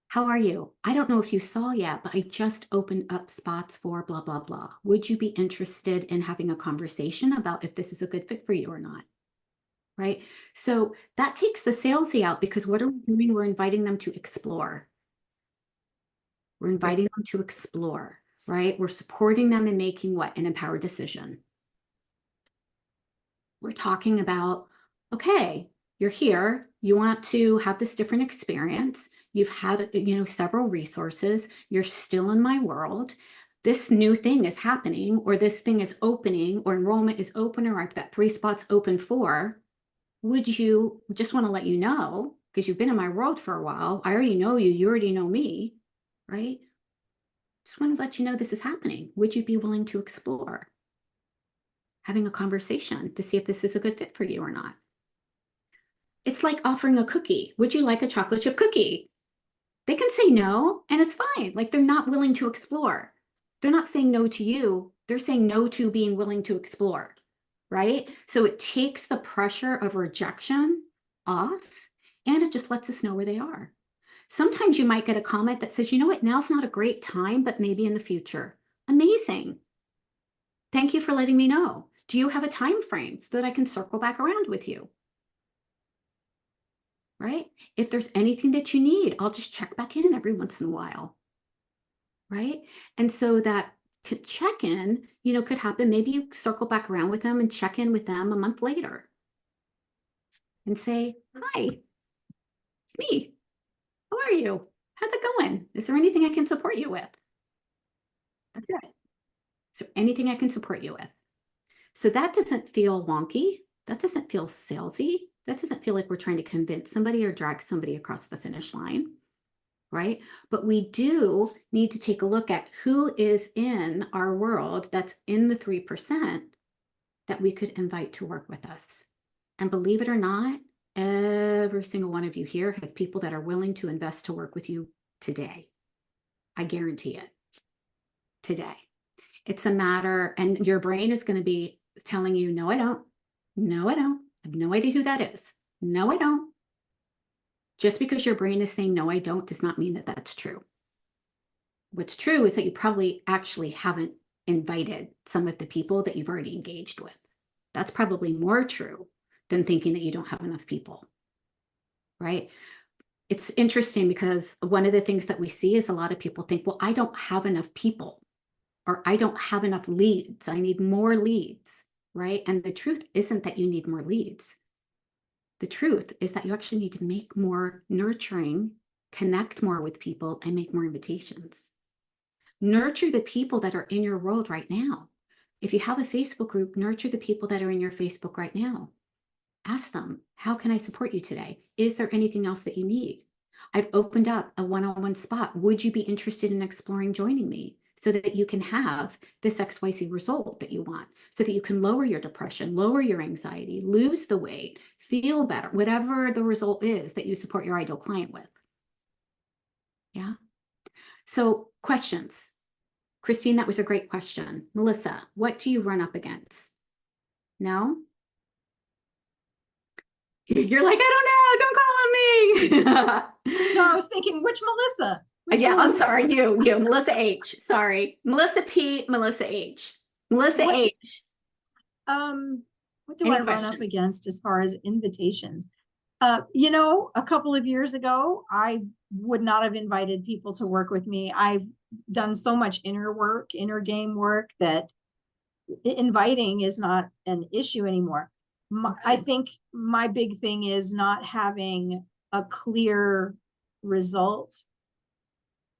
A: how are you? I don't know if you saw yet, but I just opened up spots for blah, blah, blah. Would you be interested in having a conversation about if this is a good fit for you or not? Right? So that takes the salesy out, because what are we doing? We're inviting them to explore. We're inviting them to explore, right? We're supporting them in making what? An empowered decision. We're talking about, okay, you're here, you want to have this different experience. You've had, several resources. You're still in my world. This new thing is happening, or this thing is opening, or enrollment is open, or I've got 3 spots open for. Would you just want to let you know, because you've been in my world for a while. I already know you. You already know me, right? Just want to let you know this is happening. Would you be willing to explore having a conversation to see if this is a good fit for you or not? It's like offering a cookie. Would you like a chocolate chip cookie? They can say no, and it's fine. Like, they're not willing to explore. They're not saying no to you. They're saying no to being willing to explore, right? So it takes the pressure of rejection off, and it just lets us know where they are. Sometimes you might get a comment that says, you know what, now's not a great time, but maybe in the future. Amazing. Thank you for letting me know. Do you have a time frame so that I can circle back around with you? Right? If there's anything that you need, I'll just check back in every once in a while. Right? And so that check in, could happen. Maybe you circle back around with them and check in with them a month later and say, hi, it's me. How are you? How's it going? Is there anything I can support you with? That's it. Is there anything I can support you with? So that doesn't feel wonky. That doesn't feel salesy. That doesn't feel like we're trying to convince somebody or drag somebody across the finish line, right? But we do need to take a look at who is in our world that's in the 3% that we could invite to work with us. And believe it or not, every single one of you here have people that are willing to invest to work with you today. I guarantee it. Today. It's a matter, and your brain is going to be telling you, no, I don't. No, I don't. I have no idea who that is. No, I don't. Just because your brain is saying, no, I don't, does not mean that that's true. What's true is that you probably actually haven't invited some of the people that you've already engaged with. That's probably more true than thinking that you don't have enough people, right? It's interesting because one of the things that we see is a lot of people think, well, I don't have enough people, or I don't have enough leads. I need more leads, right? And the truth isn't that you need more leads. The truth is that you actually need to make more nurturing, connect more with people, and make more invitations. Nurture the people that are in your world right now. If you have a Facebook group, nurture the people that are in your Facebook right now. Ask them, how can I support you today? Is there anything else that you need? I've opened up a one-on-one spot. Would you be interested in exploring joining me so that you can have this XYZ result that you want, so that you can lower your depression, lower your anxiety, lose the weight, feel better, whatever the result is that you support your ideal client with? Yeah. So questions. Christine, that was a great question. Melissa, what do you run up against? No? You're like, I don't know, don't call on me.
C: No, I was thinking, which Melissa? Which
A: Yeah, I'm
C: Melissa?
A: sorry, you, Melissa H. Sorry. Melissa P, Melissa H. Melissa
C: What-
A: H.
C: What do
A: Any
C: I run up
A: questions?
C: against as far as invitations? A couple of years ago, I would not have invited people to work with me. I've done so much inner work, inner game work, that inviting is not an issue anymore. I
A: Okay.
C: think my big thing is not having a clear result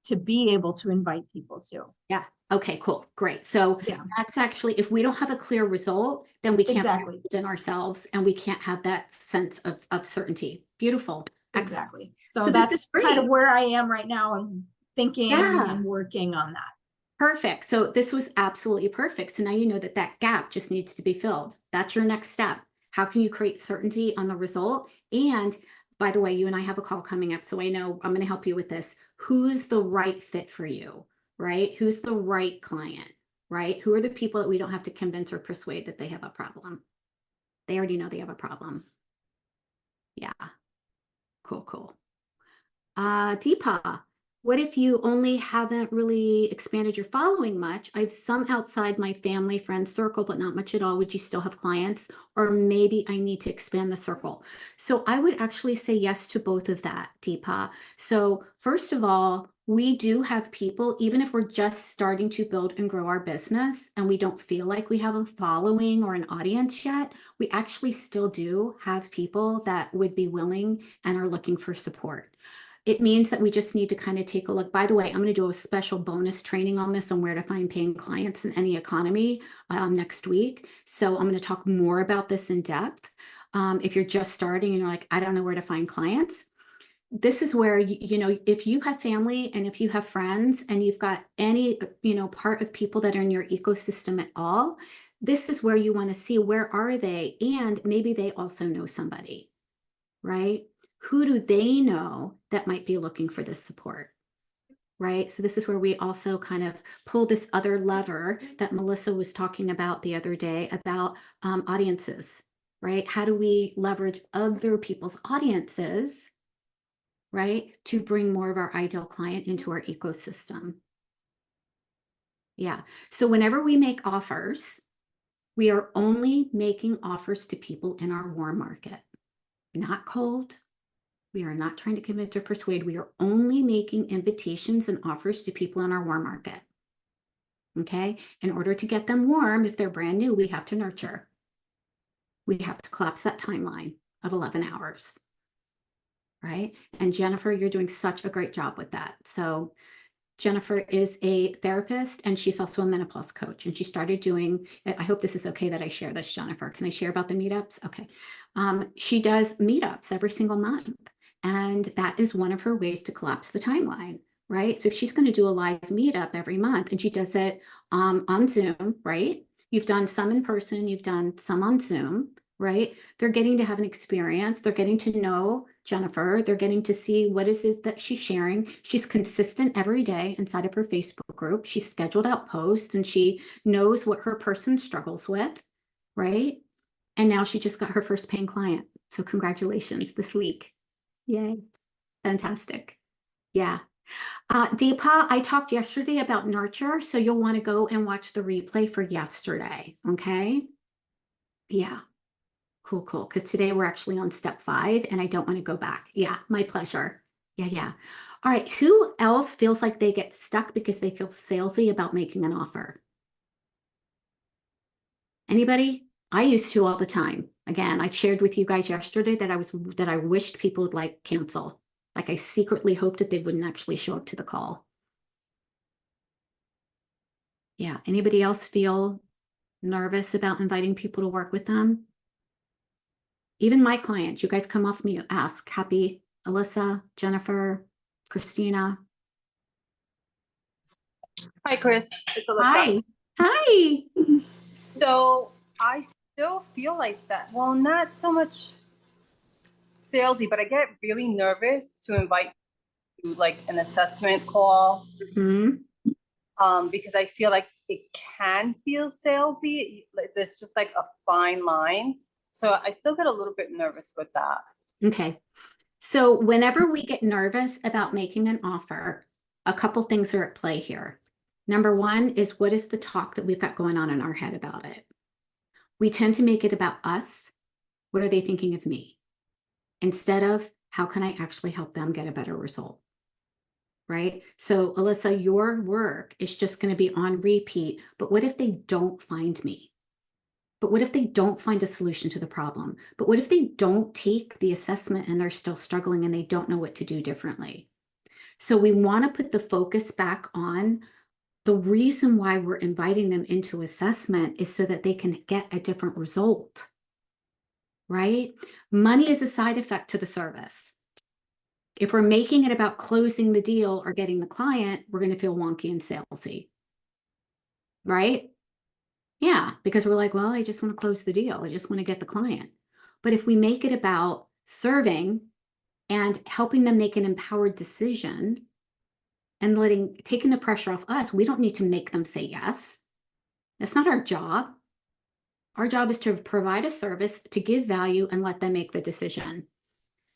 C: to be able to invite people to.
A: Yeah. Okay, cool. Great. So
C: Yeah,
A: that's actually, if we don't have a clear result, then we can't
C: exactly.
A: in ourselves and we can't have that sense of certainty. Beautiful. Excellent.
C: Exactly. So
A: So this is
C: that's kind of
A: great.
C: where I am right now and thinking
A: Yeah.
C: and working on that.
A: Perfect. So this was absolutely perfect. So now you know that that gap just needs to be filled. That's your next step. How can you create certainty on the result? And by the way, you and I have a call coming up, so I know I'm going to help you with this. Who's the right fit for you, right? Who's the right client, right? Who are the people that we don't have to convince or persuade that they have a problem? They already know they have a problem. Yeah. Cool, cool. Deepa, what if you only haven't really expanded your following much? I've some outside my family friend circle, but not much at all. Would you still have clients? Or maybe I need to expand the circle. So I would actually say yes to both of that, Deepa. So first of all, we do have people, even if we're just starting to build and grow our business and we don't feel like we have a following or an audience yet, we actually still do have people that would be willing and are looking for support. It means that we just need to kind of take a look. By the way, I'm going to do a special bonus training on this on where to find paying clients in any economy next week. So I'm going to talk more about this in depth. If you're just starting and you're like, I don't know where to find clients, this is where, if you have family and if you have friends and you've got any, part of people that are in your ecosystem at all, this is where you want to see where are they? And maybe they also know somebody, right? Who do they know that might be looking for this support? Right. So this is where we also kind of pull this other lever that Melissa was talking about the other day about audiences, right? How do we leverage other people's audiences, right, to bring more of our ideal client into our ecosystem? Yeah. So whenever we make offers, we are only making offers to people in our warm market, not cold. We are not trying to convince or persuade. We are only making invitations and offers to people in our warm market. Okay. In order to get them warm, if they're brand new, we have to nurture. We have to collapse that timeline of 11 hours. Right. And Jennifer, you're doing such a great job with that. So Jennifer is a therapist and she's also a menopause coach. And she started doing, I hope this is okay that I share this, Jennifer. Can I share about the meetups? Okay. She does meetups every single month. And that is one of her ways to collapse the timeline, right? So if she's going to do a live meetup every month and she does it on Zoom, right? You've done some in person, you've done some on Zoom, right? They're getting to have an experience. They're getting to know Jennifer. They're getting to see what is it that she's sharing. She's consistent every day inside of her Facebook group. She's scheduled out posts and she knows what her person struggles with, right? And now she just got her first paying client. So congratulations this week. Yay. Fantastic. Yeah. Deepa, I talked yesterday about nurture, so you'll want to go and watch the replay for yesterday. Okay. Yeah. Cool, cool. Because today we're actually on step 5 and I don't want to go back. Yeah, my pleasure. Yeah, yeah. All right. Who else feels like they get stuck because they feel salesy about making an offer? Anybody? I used to all the time. Again, I shared with you guys yesterday that I wished people would like cancel. Like I secretly hoped that they wouldn't actually show up to the call. Yeah. Anybody else feel nervous about inviting people to work with them? Even my clients, you guys come off mute, ask. Happy, Alyssa, Jennifer, Christina.
D: Hi, Chris. It's Alyssa.
A: Hi. Hi.
D: So I still feel like that. Well, not so much salesy, but I get really nervous to invite to like an assessment call
A: Mhm.
D: because I feel like it can feel salesy. Like there's just like a fine line. So I still get a little bit nervous with that.
A: Okay. So whenever we get nervous about making an offer, a couple things are at play here. Number one is what is the talk that we've got going on in our head about it? We tend to make it about us. What are they thinking of me? Instead of how can I actually help them get a better result? right? So Alyssa, your work is just going to be on repeat. But what if they don't find me? But what if they don't find a solution to the problem? But what if they don't take the assessment and they're still struggling and they don't know what to do differently? So we want to put the focus back on the reason why we're inviting them into assessment is so that they can get a different result, right? Money is a side effect to the service. If we're making it about closing the deal or getting the client, we're going to feel wonky and salesy, right? Yeah, because we're like, well, I just want to close the deal. I just want to get the client. But if we make it about serving and helping them make an empowered decision and taking the pressure off us, we don't need to make them say yes. That's not our job. Our job is to provide a service, to give value, and let them make the decision.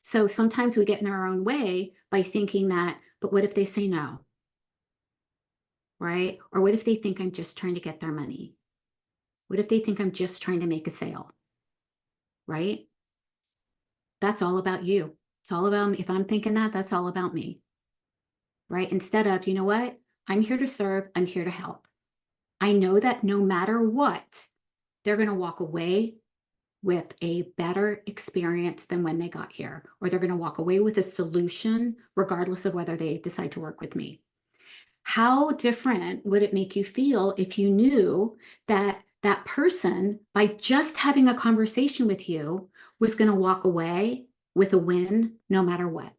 A: So sometimes we get in our own way by thinking that, but what if they say no? Right? Or what if they think I'm just trying to get their money? What if they think I'm just trying to make a sale? Right? That's all about you. It's all about, if I'm thinking that, that's all about me. Right? Instead of, you know what? I'm here to serve. I'm here to help. I know that no matter what, they're going to walk away with a better experience than when they got here, or they're going to walk away with a solution, regardless of whether they decide to work with me. How different would it make you feel if you knew that that person, by just having a conversation with you, was going to walk away with a win no matter what?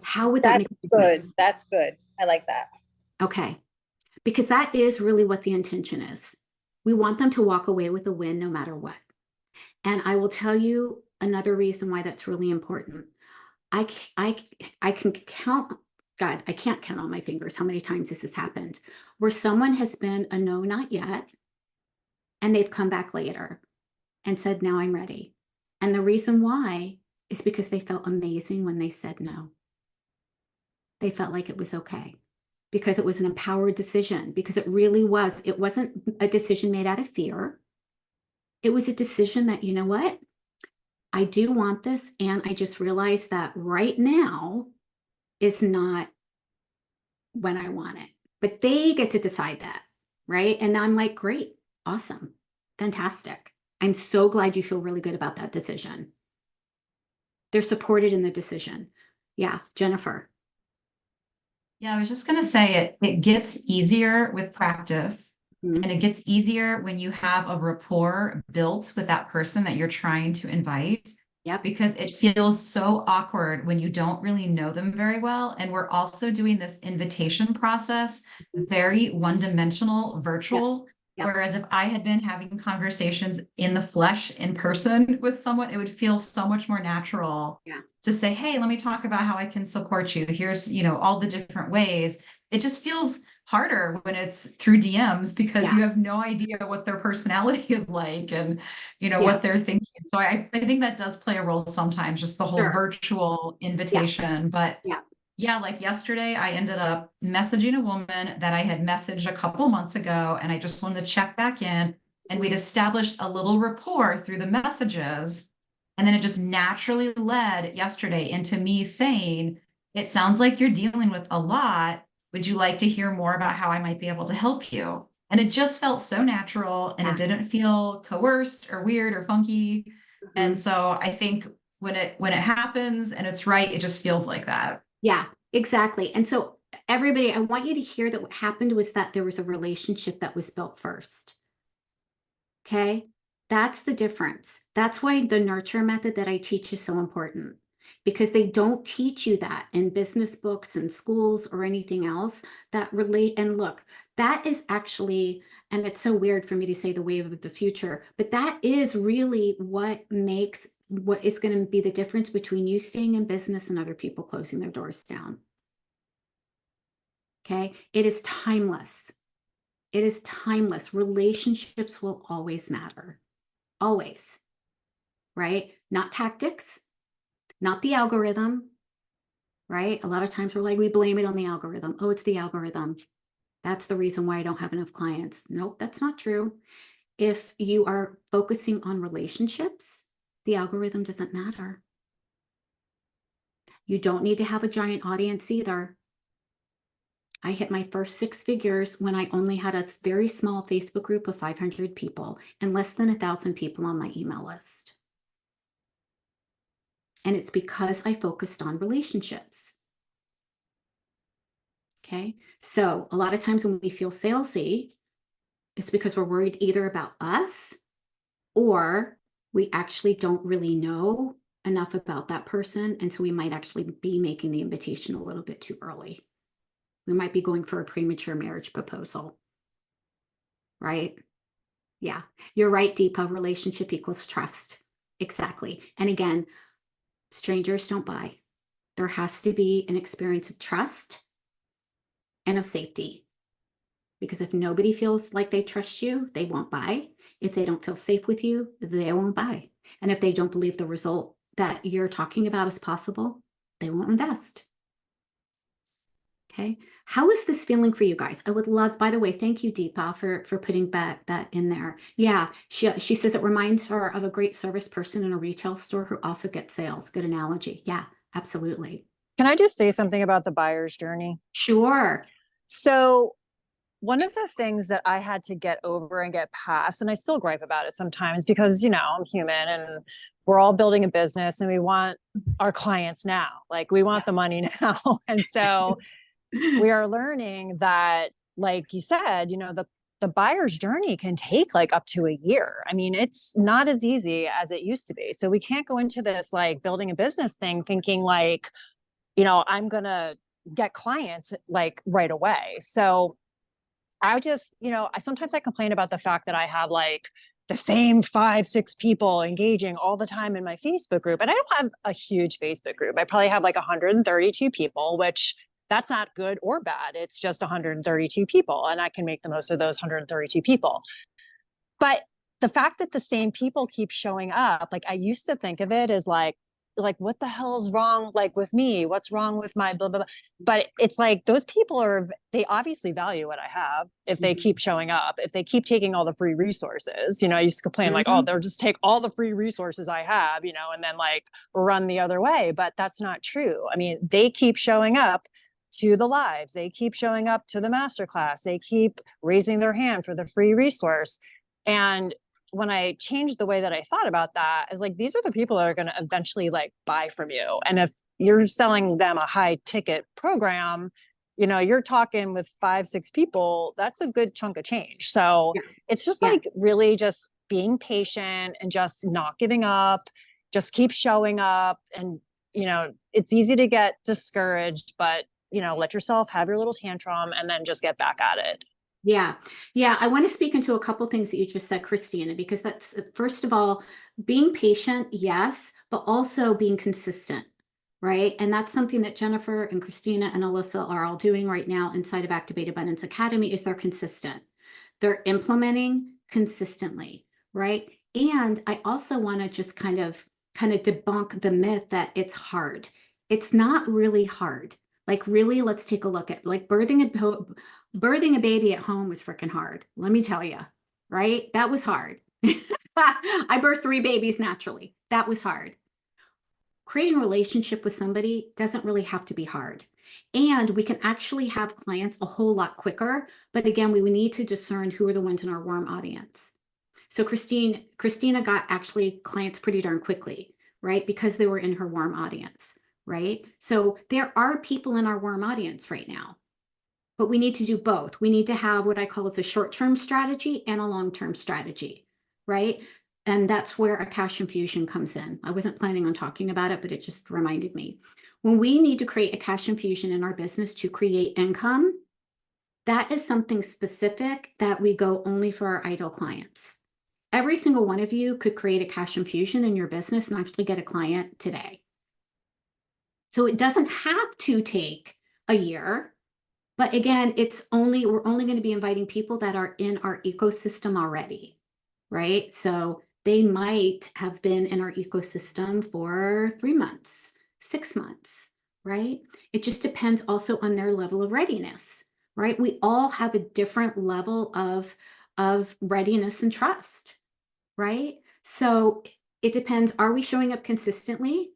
A: How would that
E: That's
A: make you feel?
E: good. That's good. I like that.
A: Okay. Because that is really what the intention is. We want them to walk away with a win no matter what. And I will tell you another reason why that's really important. I can count, God, I can't count on my fingers how many times this has happened, where someone has been a no, not yet, and they've come back later and said, now I'm ready. And the reason why is because they felt amazing when they said no. They felt like it was okay because it was an empowered decision, because it really was. It wasn't a decision made out of fear. It was a decision that, you know what? I do want this. And I just realized that right now is not when I want it. But they get to decide that, right? And I'm like, great, awesome, fantastic. I'm so glad you feel really good about that decision. They're supported in the decision. Yeah, Jennifer.
F: Yeah, I was just going to say it gets easier with practice,
A: Mhm.
F: and it gets easier when you have a rapport built with that person that you're trying to invite,
A: Yep.
F: because it feels so awkward when you don't really know them very well. And we're also doing this invitation process, very one-dimensional, virtual.
A: Yep.
F: Whereas if I had been having conversations in the flesh, in person with someone, it would feel so much more natural
A: Yeah.
F: to say, hey, let me talk about how I can support you. Here's, all the different ways. It just feels harder when it's through DMs because
A: Yeah.
F: you have no idea what their personality is like and, what they're
A: Yes.
F: thinking. So I think that does play a role sometimes, just the whole
A: Sure.
F: virtual invitation. But
A: Yeah.
F: yeah, like yesterday, I ended up messaging a woman that I had messaged a couple months ago, and I just wanted to check back in. And we'd established a little rapport through the messages. And then it just naturally led yesterday into me saying, it sounds like you're dealing with a lot. Would you like to hear more about how I might be able to help you? And it just felt so natural, and
A: Yeah.
F: it didn't feel coerced or weird or funky. And
A: Mhm.
F: so I think when it happens and it's right, it just feels like that.
A: Yeah, exactly. And so everybody, I want you to hear that what happened was that there was a relationship that was built first. Okay. That's the difference. That's why the nurture method that I teach is so important, because they don't teach you that in business books and schools or anything else that relate. And look, that is actually, and it's so weird for me to say the wave of the future, but that is really what is going to be the difference between you staying in business and other people closing their doors down. Okay. It is timeless. It is timeless. Relationships will always matter. Always, right? Not tactics, not the algorithm, right? A lot of times we're like, we blame it on the algorithm. Oh, it's the algorithm. That's the reason why I don't have enough clients. Nope, that's not true. If you are focusing on relationships, the algorithm doesn't matter. You don't need to have a giant audience either. I hit my first 6 figures when I only had a very small Facebook group of 500 people and less than 1,000 people on my email list. And it's because I focused on relationships. Okay. So a lot of times when we feel salesy, it's because we're worried either about us or we actually don't really know enough about that person. And so we might actually be making the invitation a little bit too early. We might be going for a premature marriage proposal. Right? Yeah, you're right, Deepa. Relationship equals trust. Exactly. And again, strangers don't buy. There has to be an experience of trust and of safety. Because if nobody feels like they trust you, they won't buy. If they don't feel safe with you, they won't buy. And if they don't believe the result that you're talking about is possible, they won't invest. Okay. How is this feeling for you guys? I would love, by the way, thank you, Deepa, for putting back that in there. Yeah. She says it reminds her of a great service person in a retail store who also gets sales. Good analogy. Yeah, absolutely.
G: Can I just say something about the buyer's journey?
A: Sure.
G: So one of the things that I had to get over and get past, and I still gripe about it sometimes because, I'm human and we're all building a business and we want our clients now, like we want the money now. And so we are learning that, like you said, the buyer's journey can take like up to a year. I mean, it's not as easy as it used to be. So we can't go into this like building a business thing thinking like, I'm going to get clients like right away. So I just, sometimes I complain about the fact that I have like the same 5-6 people engaging all the time in my Facebook group. And I don't have a huge Facebook group. I probably have like 132 people, which that's not good or bad. It's just 132 people and I can make the most of those 132 people. But the fact that the same people keep showing up, like I used to think of it as like what the hell is wrong like with me? What's wrong with my blah blah blah? But it's like those people they obviously value what I have if they keep showing up, if they keep taking all the free resources. I used to complain like, oh, they'll just take all the free resources I have, and then like run the other way. But that's not true. I mean, they keep showing up to the lives, they keep showing up to the masterclass, they keep raising their hand for the free resource. And when I changed the way that I thought about that, I was like, these are the people that are going to eventually like buy from you. And if you're selling them a high ticket program, you're talking with 5-6 people, that's a good chunk of change. So it's just like really just being patient and just not giving up, just keep showing up. And, it's easy to get discouraged, but, let yourself have your little tantrum and then just get back at it.
A: Yeah. Yeah. I want to speak into a couple things that you just said, Christina, because that's, first of all, being patient, yes, but also being consistent, right? And that's something that Jennifer and Christina and Alyssa are all doing right now inside of Activate Abundance Academy is they're consistent. They're implementing consistently, right? And I also want to just kind of debunk the myth that it's hard. It's not really hard. Like really, let's take a look at like birthing a baby at home was freaking hard. Let me tell you, right? That was hard. I birthed 3 babies naturally. That was hard. Creating a relationship with somebody doesn't really have to be hard. And we can actually have clients a whole lot quicker. But again, we need to discern who are the ones in our warm audience. So Christina got actually clients pretty darn quickly, right? Because they were in her warm audience, right? So there are people in our warm audience right now. But we need to do both. We need to have what I call as a short-term strategy and a long-term strategy, right? And that's where a cash infusion comes in. I wasn't planning on talking about it, but it just reminded me. When we need to create a cash infusion in our business to create income, that is something specific that we go only for our ideal clients. Every single one of you could create a cash infusion in your business and actually get a client today. So it doesn't have to take a year. But again, we're only going to be inviting people that are in our ecosystem already, right? So they might have been in our ecosystem for 3 months, 6 months, right? It just depends also on their level of readiness, right? We all have a different level of readiness and trust, right? So it depends. Are we showing up consistently?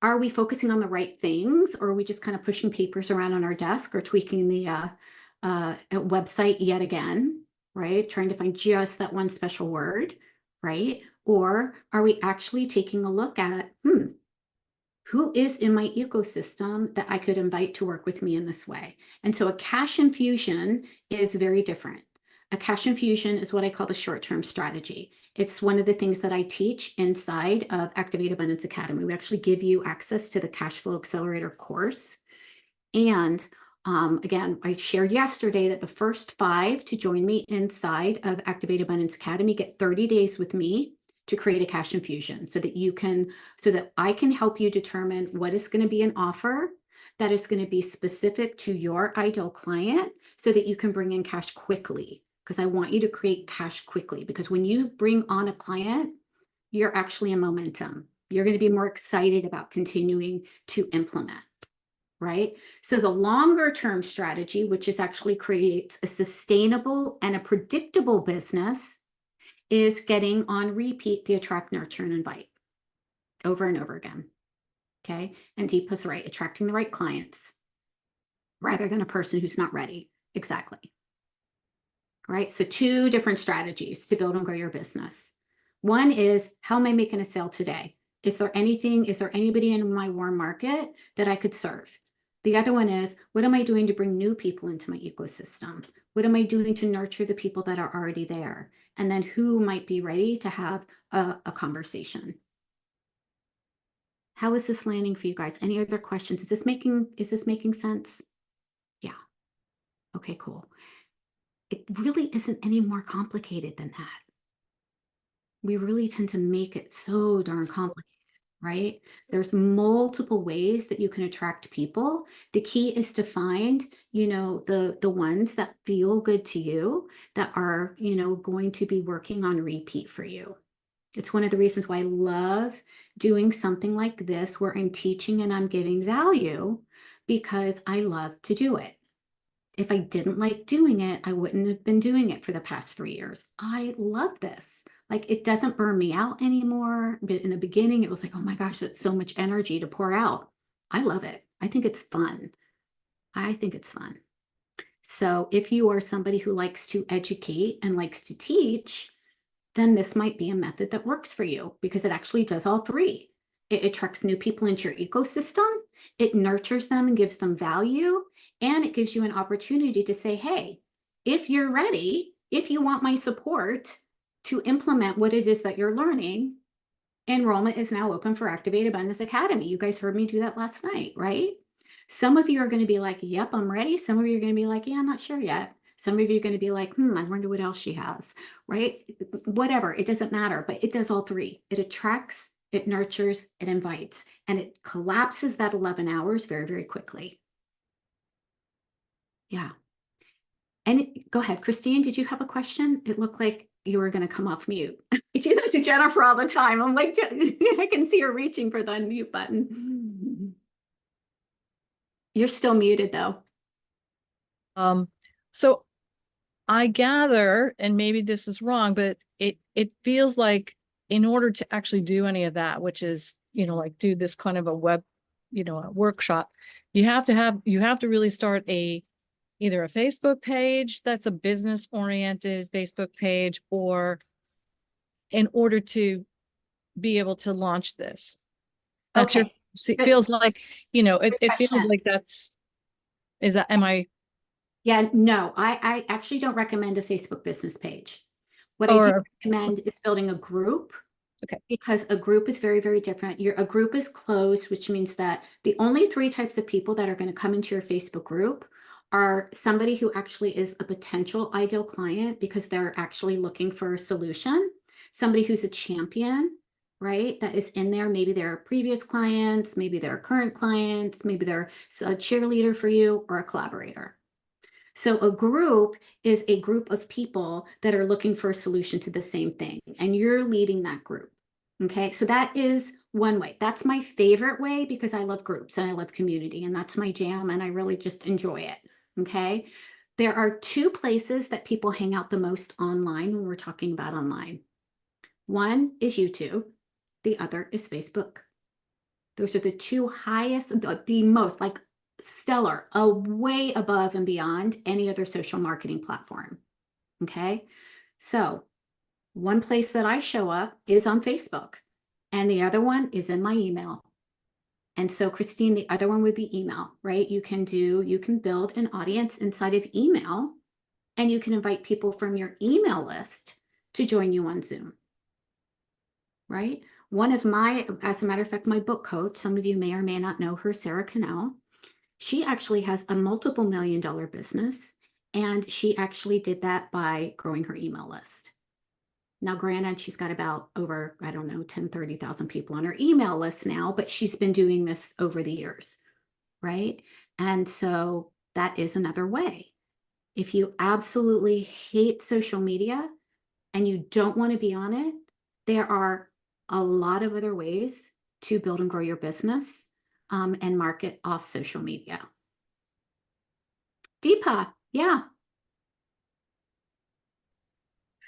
A: are we focusing on the right things, or are we just kind of pushing papers around on our desk or tweaking the website yet again, right? Trying to find just that one special word, right? Or are we actually taking a look at, who is in my ecosystem that I could invite to work with me in this way? And so a cash infusion is very different. A cash infusion is what I call the short-term strategy. It's one of the things that I teach inside of Activate Abundance Academy. We actually give you access to the Cash Flow Accelerator course. And again, I shared yesterday that the first 5 to join me inside of Activate Abundance Academy get 30 days with me to create a cash infusion so that I can help you determine what is going to be an offer that is going to be specific to your ideal client so that you can bring in cash quickly. Because I want you to create cash quickly, because when you bring on a client, you're actually in momentum. You're going to be more excited about continuing to implement, right? So the longer term strategy, which is actually creates a sustainable and a predictable business, is getting on repeat the attract, nurture, and invite over and over again. Okay. And Deepa's right, attracting the right clients rather than a person who's not ready. Exactly. Right. So 2 different strategies to build and grow your business. One is, how am I making a sale today? Is there anybody in my warm market that I could serve? The other one is, what am I doing to bring new people into my ecosystem? What am I doing to nurture the people that are already there? And then who might be ready to have a conversation? How is this landing for you guys? Any other questions? Is this making sense? Yeah. Okay, cool. It really isn't any more complicated than that. We really tend to make it so darn complicated, right? There's multiple ways that you can attract people. The key is to find, the ones that feel good to you, that are, going to be working on repeat for you. It's one of the reasons why I love doing something like this, where I'm teaching and I'm giving value, because I love to do it. If I didn't like doing it, I wouldn't have been doing it for the past 3 years. I love this. Like, it doesn't burn me out anymore. But in the beginning, it was like, oh my gosh, that's so much energy to pour out. I love it. I think it's fun. So if you are somebody who likes to educate and likes to teach, then this might be a method that works for you, because it actually does all 3. It attracts new people into your ecosystem. It nurtures them and gives them value. And it gives you an opportunity to say, hey, if you're ready, if you want my support to implement what it is that you're learning, enrollment is now open for Activate Abundance Academy. You guys heard me do that last night, right? Some of you are going to be like, yep, I'm ready. Some of you are going to be like, yeah, I'm not sure yet. Some of you are going to be like, I wonder what else she has, right? Whatever, it doesn't matter, but it does all 3. It attracts, it nurtures, it invites, and it collapses that 11 hours very, very quickly. Yeah. And go ahead, Christine, did you have a question? It looked like you were going to come off mute. I do that to Jennifer all the time. I'm like, I can see her reaching for the unmute button. You're still muted though.
B: So I gather, and maybe this is wrong, but it feels like in order to actually do any of that, which is, like do this kind of a web, a workshop, you have to really start either a Facebook page that's a business oriented Facebook page, or in order to be able to launch this. That's
A: Okay.
B: it feels like, it feels
A: question.
B: like am I?
A: Yeah, no, I actually don't recommend a Facebook business page. What I do recommend is building a group.
B: Okay.
A: Because a group is very, very different. A group is closed, which means that the only 3 types of people that are going to come into your Facebook group are somebody who actually is a potential ideal client because they're actually looking for a solution, somebody who's a champion, right? That is in there. Maybe they're previous clients, maybe they're current clients, maybe they're a cheerleader for you, or a collaborator. So a group is a group of people that are looking for a solution to the same thing, and you're leading that group. Okay, so that is one way. That's my favorite way, because I love groups and I love community, and that's my jam, and I really just enjoy it. Okay, there are 2 places that people hang out the most online when we're talking about online. One is YouTube, the other is Facebook. Those are the two highest, the most like stellar, way above and beyond any other social marketing platform. Okay. So one place that I show up is on Facebook, and the other one is in my email. And so, Christine, the other one would be email, right? You can build an audience inside of email, and you can invite people from your email list to join you on Zoom, right? One of my, as a matter of fact, my book coach, some of you may or may not know her, Sarah Cannell. She actually has a multiple $1 million business, and she actually did that by growing her email list. Now, granted, she's got about over, I don't know, 10, 30,000 people on her email list now, but she's been doing this over the years, right? And so that is another way. If you absolutely hate social media and you don't want to be on it, there are a lot of other ways to build and grow your business and market off social media. Deepa, yeah.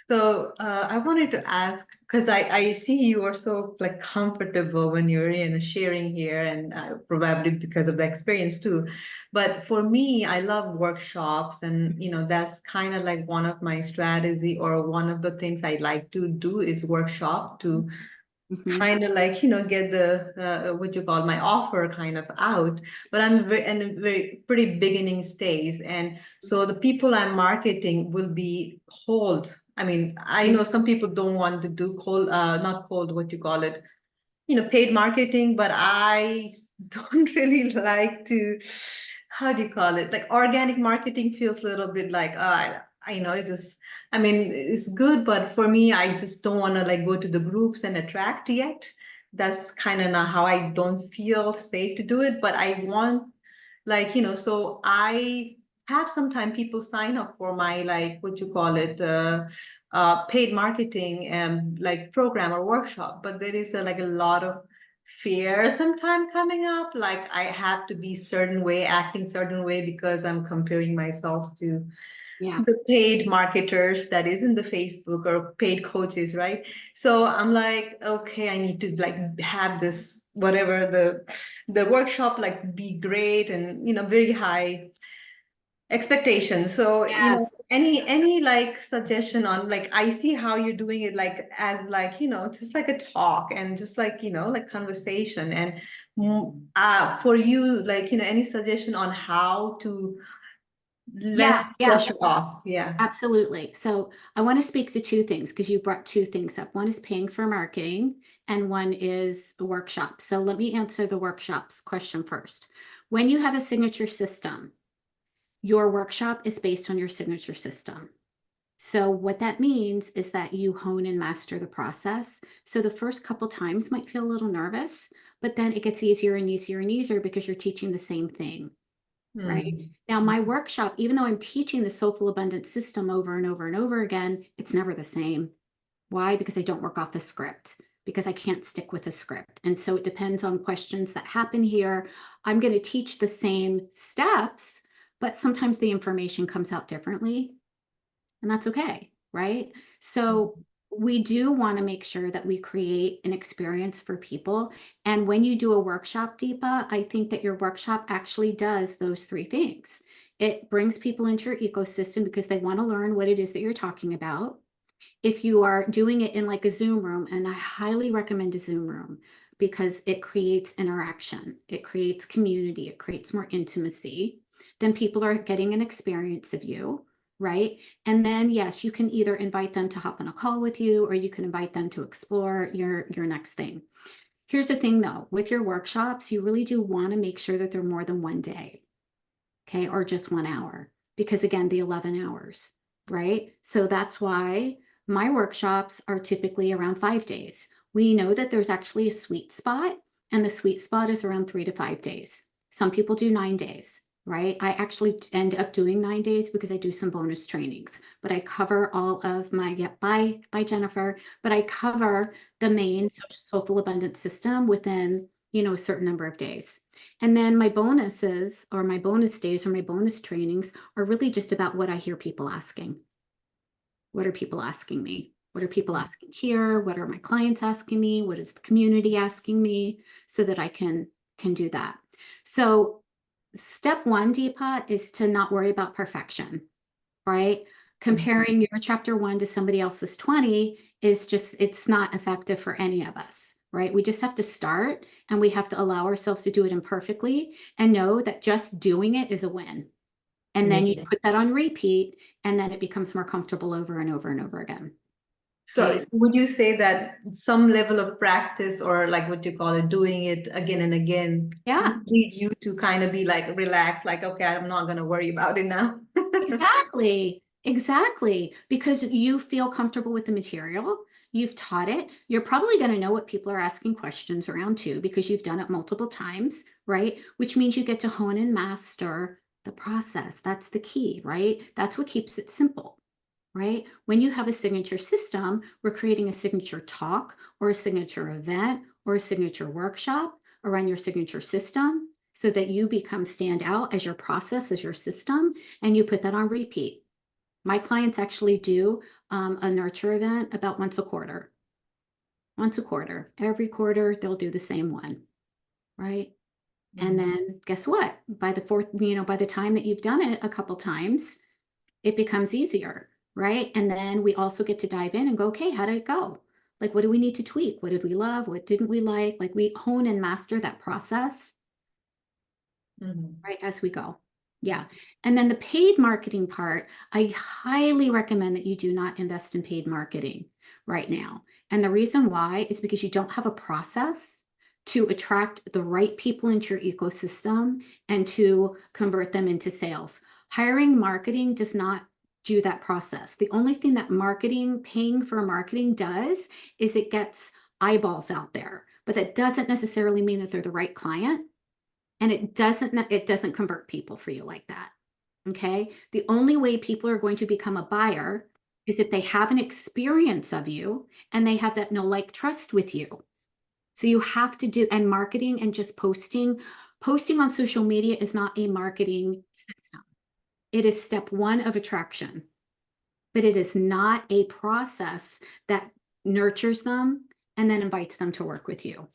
H: So I wanted to ask, because I see you are so like comfortable when you're sharing here, and probably because of the experience too. But for me, I love workshops, and that's kind of like one of my strategy, or one of the things I like to do is workshop to kind of like get the what you call my offer kind of out. But I'm very in a very pretty beginning stage, and so the people I'm marketing will be cold. I mean, I know some people don't want to do cold, not cold, what you call it, paid marketing, but I don't really like to, how do you call it? Like organic marketing feels a little bit like, I know it just, I mean, it's good, but for me, I just don't want to like go to the groups and attract yet. That's kind of not how I don't feel safe to do it, but I want like, so I have sometimes people sign up for my like, what you call it, paid marketing and like program or workshop, but there is like a lot of fear sometimes coming up, like I have to be certain way, acting certain way, because I'm comparing myself to the paid marketers that is in the Facebook, or paid coaches, right? So I'm like, okay, I need to like have this whatever the workshop like be great, and very high expectations. So any like suggestion on, like, I see how you're doing it, like as like just like a talk, and just like like conversation, and for you, like any suggestion on how to less pressure off? Yeah,
A: Absolutely. So I want to speak to two things, because you brought two things up. One is paying for marketing, and one is a workshop. So let me answer the workshops question first. When you have a signature system, your workshop is based on your signature system. So what that means is that you hone and master the process. So the first couple times might feel a little nervous, but then it gets easier and easier and easier because you're teaching the same thing. Right. Now, my workshop, even though I'm teaching the Soulful Abundance system over and over and over again, it's never the same. Why? Because I don't work off the script, because I can't stick with the script. And so it depends on questions that happen here. I'm going to teach the same steps, but sometimes the information comes out differently, and that's okay. Right. So we do want to make sure that we create an experience for people. And when you do a workshop, Deepa, I think that your workshop actually does those three things. It brings people into your ecosystem because they want to learn what it is that you're talking about. If you are doing it in like a Zoom room, and I highly recommend a Zoom room, because it creates interaction, it creates community, it creates more intimacy, then people are getting an experience of you. Right. And then, yes, you can either invite them to hop on a call with you, or you can invite them to explore your next thing. Here's the thing, though, with your workshops, you really do want to make sure that they're more than one day. Okay. Or just 1 hour, because again, the 11 hours. Right. So that's why my workshops are typically around 5 days. We know that there's actually a sweet spot, and the sweet spot is around 3 to 5 days. Some people do 9 days. Right. I actually end up doing 9 days because I do some bonus trainings, but I cover all of my, bye Jennifer, but I cover the main Soulful Abundance system within, a certain number of days. And then my bonuses, or my bonus days, or my bonus trainings are really just about what I hear people asking. What are people asking me? What are people asking here? What are my clients asking me? What is the community asking me? So that I can do that. So step one, Deepa, is to not worry about perfection, right? Comparing your chapter 1 to somebody else's 20 is just, it's not effective for any of us, right? We just have to start, and we have to allow ourselves to do it imperfectly and know that just doing it is a win. And then you put that on repeat, and then it becomes more comfortable over and over and over again.
H: So
A: Okay.
H: would you say that some level of practice, or like what you call it, doing it again and again,
A: Yeah.
H: would lead you to kind of be like relaxed, like, okay, I'm not going to worry about it now?
A: Exactly. Because you feel comfortable with the material, you've taught it, you're probably going to know what people are asking questions around too, because you've done it multiple times, right? Which means you get to hone and master the process. That's the key, right? That's what keeps it simple, right? When you have a signature system, we're creating a signature talk or a signature event or a signature workshop around your signature system, so that you become stand out as your process, as your system, and you put that on repeat. My clients actually do a nurture event about once a quarter. Once a quarter. Every quarter, they'll do the same one, right? And then guess what? By the fourth, by the time that you've done it a couple times, it becomes easier, right? And then we also get to dive in and go, okay, how did it go? Like, what do we need to tweak? What did we love? What didn't we like? Like, we hone and master that process, right, as we go. Yeah. And then the paid marketing part, I highly recommend that you do not invest in paid marketing right now. And the reason why is because you don't have a process to attract the right people into your ecosystem and to convert them into sales. Hiring marketing does not do that process. The only thing that marketing, paying for marketing does is it gets eyeballs out there, but that doesn't necessarily mean that they're the right client. And it doesn't convert people for you like that. Okay. The only way people are going to become a buyer is if they have an experience of you and they have that know, like, trust with you. So you have to do, and marketing and just posting on social media is not a marketing system. It is step one of attraction, but it is not a process that nurtures them and then invites them to work with you.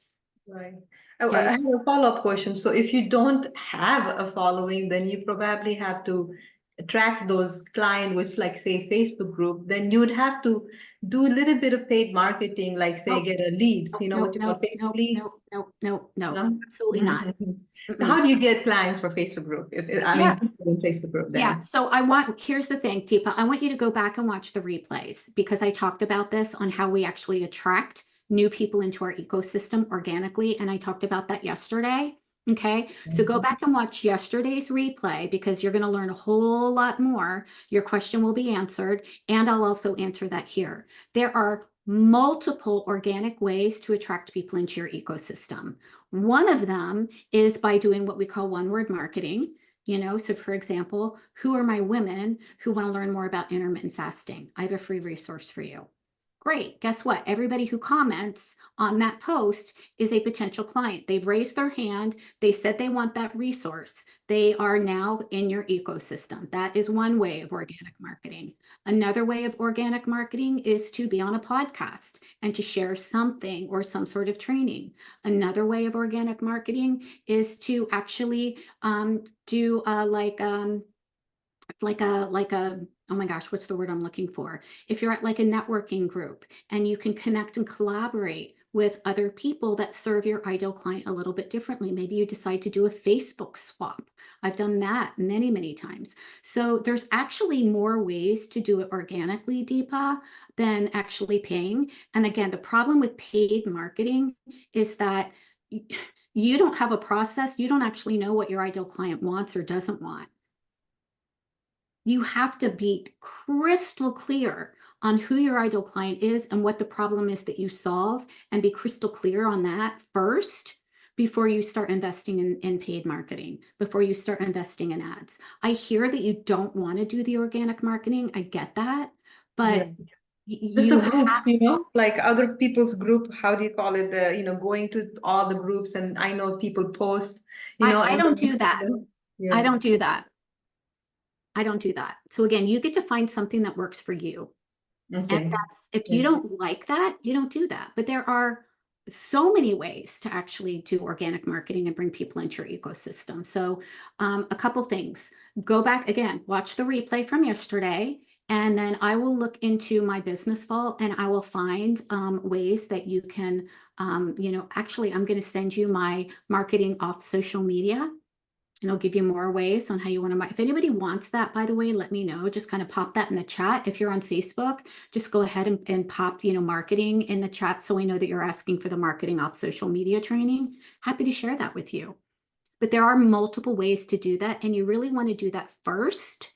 H: Right.
A: Okay.
H: I have a follow-up question. So if you don't have a following, then you probably have to attract those clients with, like, say, Facebook group. Then you would have to do a little bit of paid marketing, like, say,
A: Nope.
H: get a leads, you know, what you call Facebook leads.
A: No,
H: No?
A: absolutely not.
H: So how do you get clients for Facebook group? I mean, people in Facebook group then.
A: Yeah. So here's the thing, Deepa, I want you to go back and watch the replays, because I talked about this on how we actually attract new people into our ecosystem organically. And I talked about that yesterday. Okay. So go back and watch yesterday's replay, because you're going to learn a whole lot more. Your question will be answered, and I'll also answer that here. There are multiple organic ways to attract people into your ecosystem. One of them is by doing what we call one-word marketing. So for example, who are my women who want to learn more about intermittent fasting? I have a free resource for you. Great. Guess what? Everybody who comments on that post is a potential client. They've raised their hand. They said they want that resource. They are now in your ecosystem. That is one way of organic marketing. Another way of organic marketing is to be on a podcast and to share something or some sort of training. Another way of organic marketing is to actually do oh my gosh, what's the word I'm looking for? If you're at like a networking group and you can connect and collaborate with other people that serve your ideal client a little bit differently. Maybe you decide to do a Facebook swap. I've done that many, many times. So there's actually more ways to do it organically, Deepa, than actually paying. And again, the problem with paid marketing is that you don't have a process. You don't actually know what your ideal client wants or doesn't want. You have to be crystal clear on who your ideal client is and what the problem is that you solve, and be crystal clear on that first before you start investing in paid marketing, before you start investing in ads. I hear that you don't want to do the organic marketing. I get that, but
H: Just the groups, like other people's group, how do you call it? Going to all the groups, and I know people post,
A: I don't do that.
H: Yeah.
A: I don't do that. I don't do that. So again, you get to find something that works for you.
H: Okay.
A: And that's, if you don't like that, you don't do that. But there are so many ways to actually do organic marketing and bring people into your ecosystem. So a couple things. Go back again, watch the replay from yesterday, and then I will look into my business vault and I will find ways that you can, actually, I'm going to send you my marketing off social media. And I'll give you more ways on how you want to. If anybody wants that, by the way, let me know. Just kind of pop that in the chat. If you're on Facebook, just go ahead and pop, marketing in the chat so we know that you're asking for the marketing off social media training. Happy to share that with you. But there are multiple ways to do that. And you really want to do that first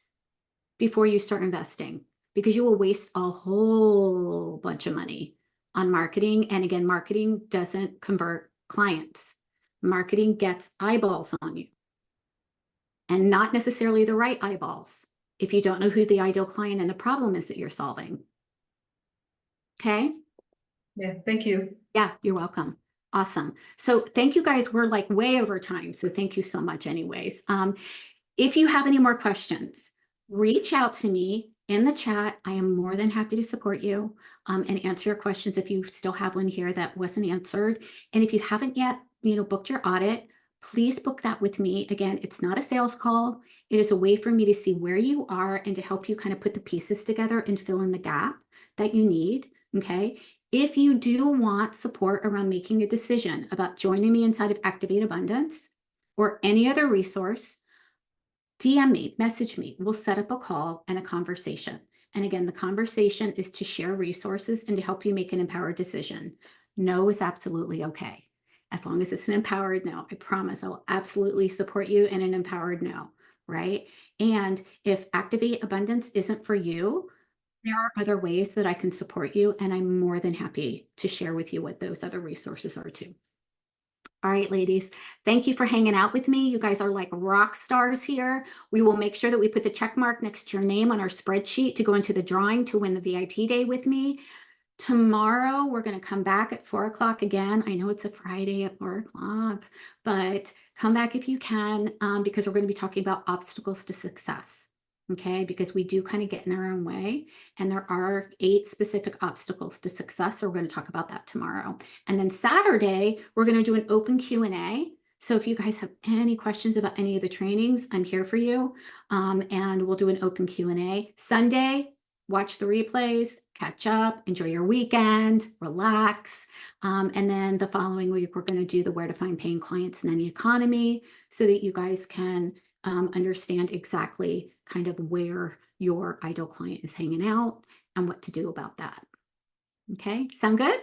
A: before you start investing, because you will waste a whole bunch of money on marketing. And again, marketing doesn't convert clients. Marketing gets eyeballs on you. And not necessarily the right eyeballs if you don't know who the ideal client and the problem is that you're solving. Okay?
H: Yeah, thank you.
A: Yeah, you're welcome. Awesome. So thank you guys. We're like way over time. So thank you so much anyways. If you have any more questions, reach out to me in the chat. I am more than happy to support you and answer your questions if you still have one here that wasn't answered. And if you haven't yet, booked your audit, please book that with me. Again, it's not a sales call. It is a way for me to see where you are and to help you kind of put the pieces together and fill in the gap that you need. Okay. If you do want support around making a decision about joining me inside of Activate Abundance or any other resource, DM me, message me. We'll set up a call and a conversation. And again, the conversation is to share resources and to help you make an empowered decision. No is absolutely okay. As long as it's an empowered no, I promise I will absolutely support you in an empowered no, right? And if Activate Abundance isn't for you, there are other ways that I can support you, and I'm more than happy to share with you what those other resources are too. All right, ladies, thank you for hanging out with me. You guys are like rock stars here. We will make sure that we put the check mark next to your name on our spreadsheet to go into the drawing to win the VIP day with me. Tomorrow, we're going to come back at 4 o'clock again. I know it's a Friday at 4 o'clock, but come back if you can, because we're going to be talking about obstacles to success. Okay, because we do kind of get in our own way, and there are 8 specific obstacles to success. So we're going to talk about that tomorrow. And then Saturday, we're going to do an open Q&A. So if you guys have any questions about any of the trainings, I'm here for you. And we'll do an open Q&A. Sunday, watch the replays, catch up, enjoy your weekend, relax. And then the following week, we're going to do the where to find paying clients in any economy so that you guys can understand exactly kind of where your ideal client is hanging out and what to do about that. Okay, sound good?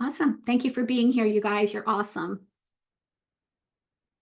A: Awesome. Thank you for being here, you guys. You're awesome.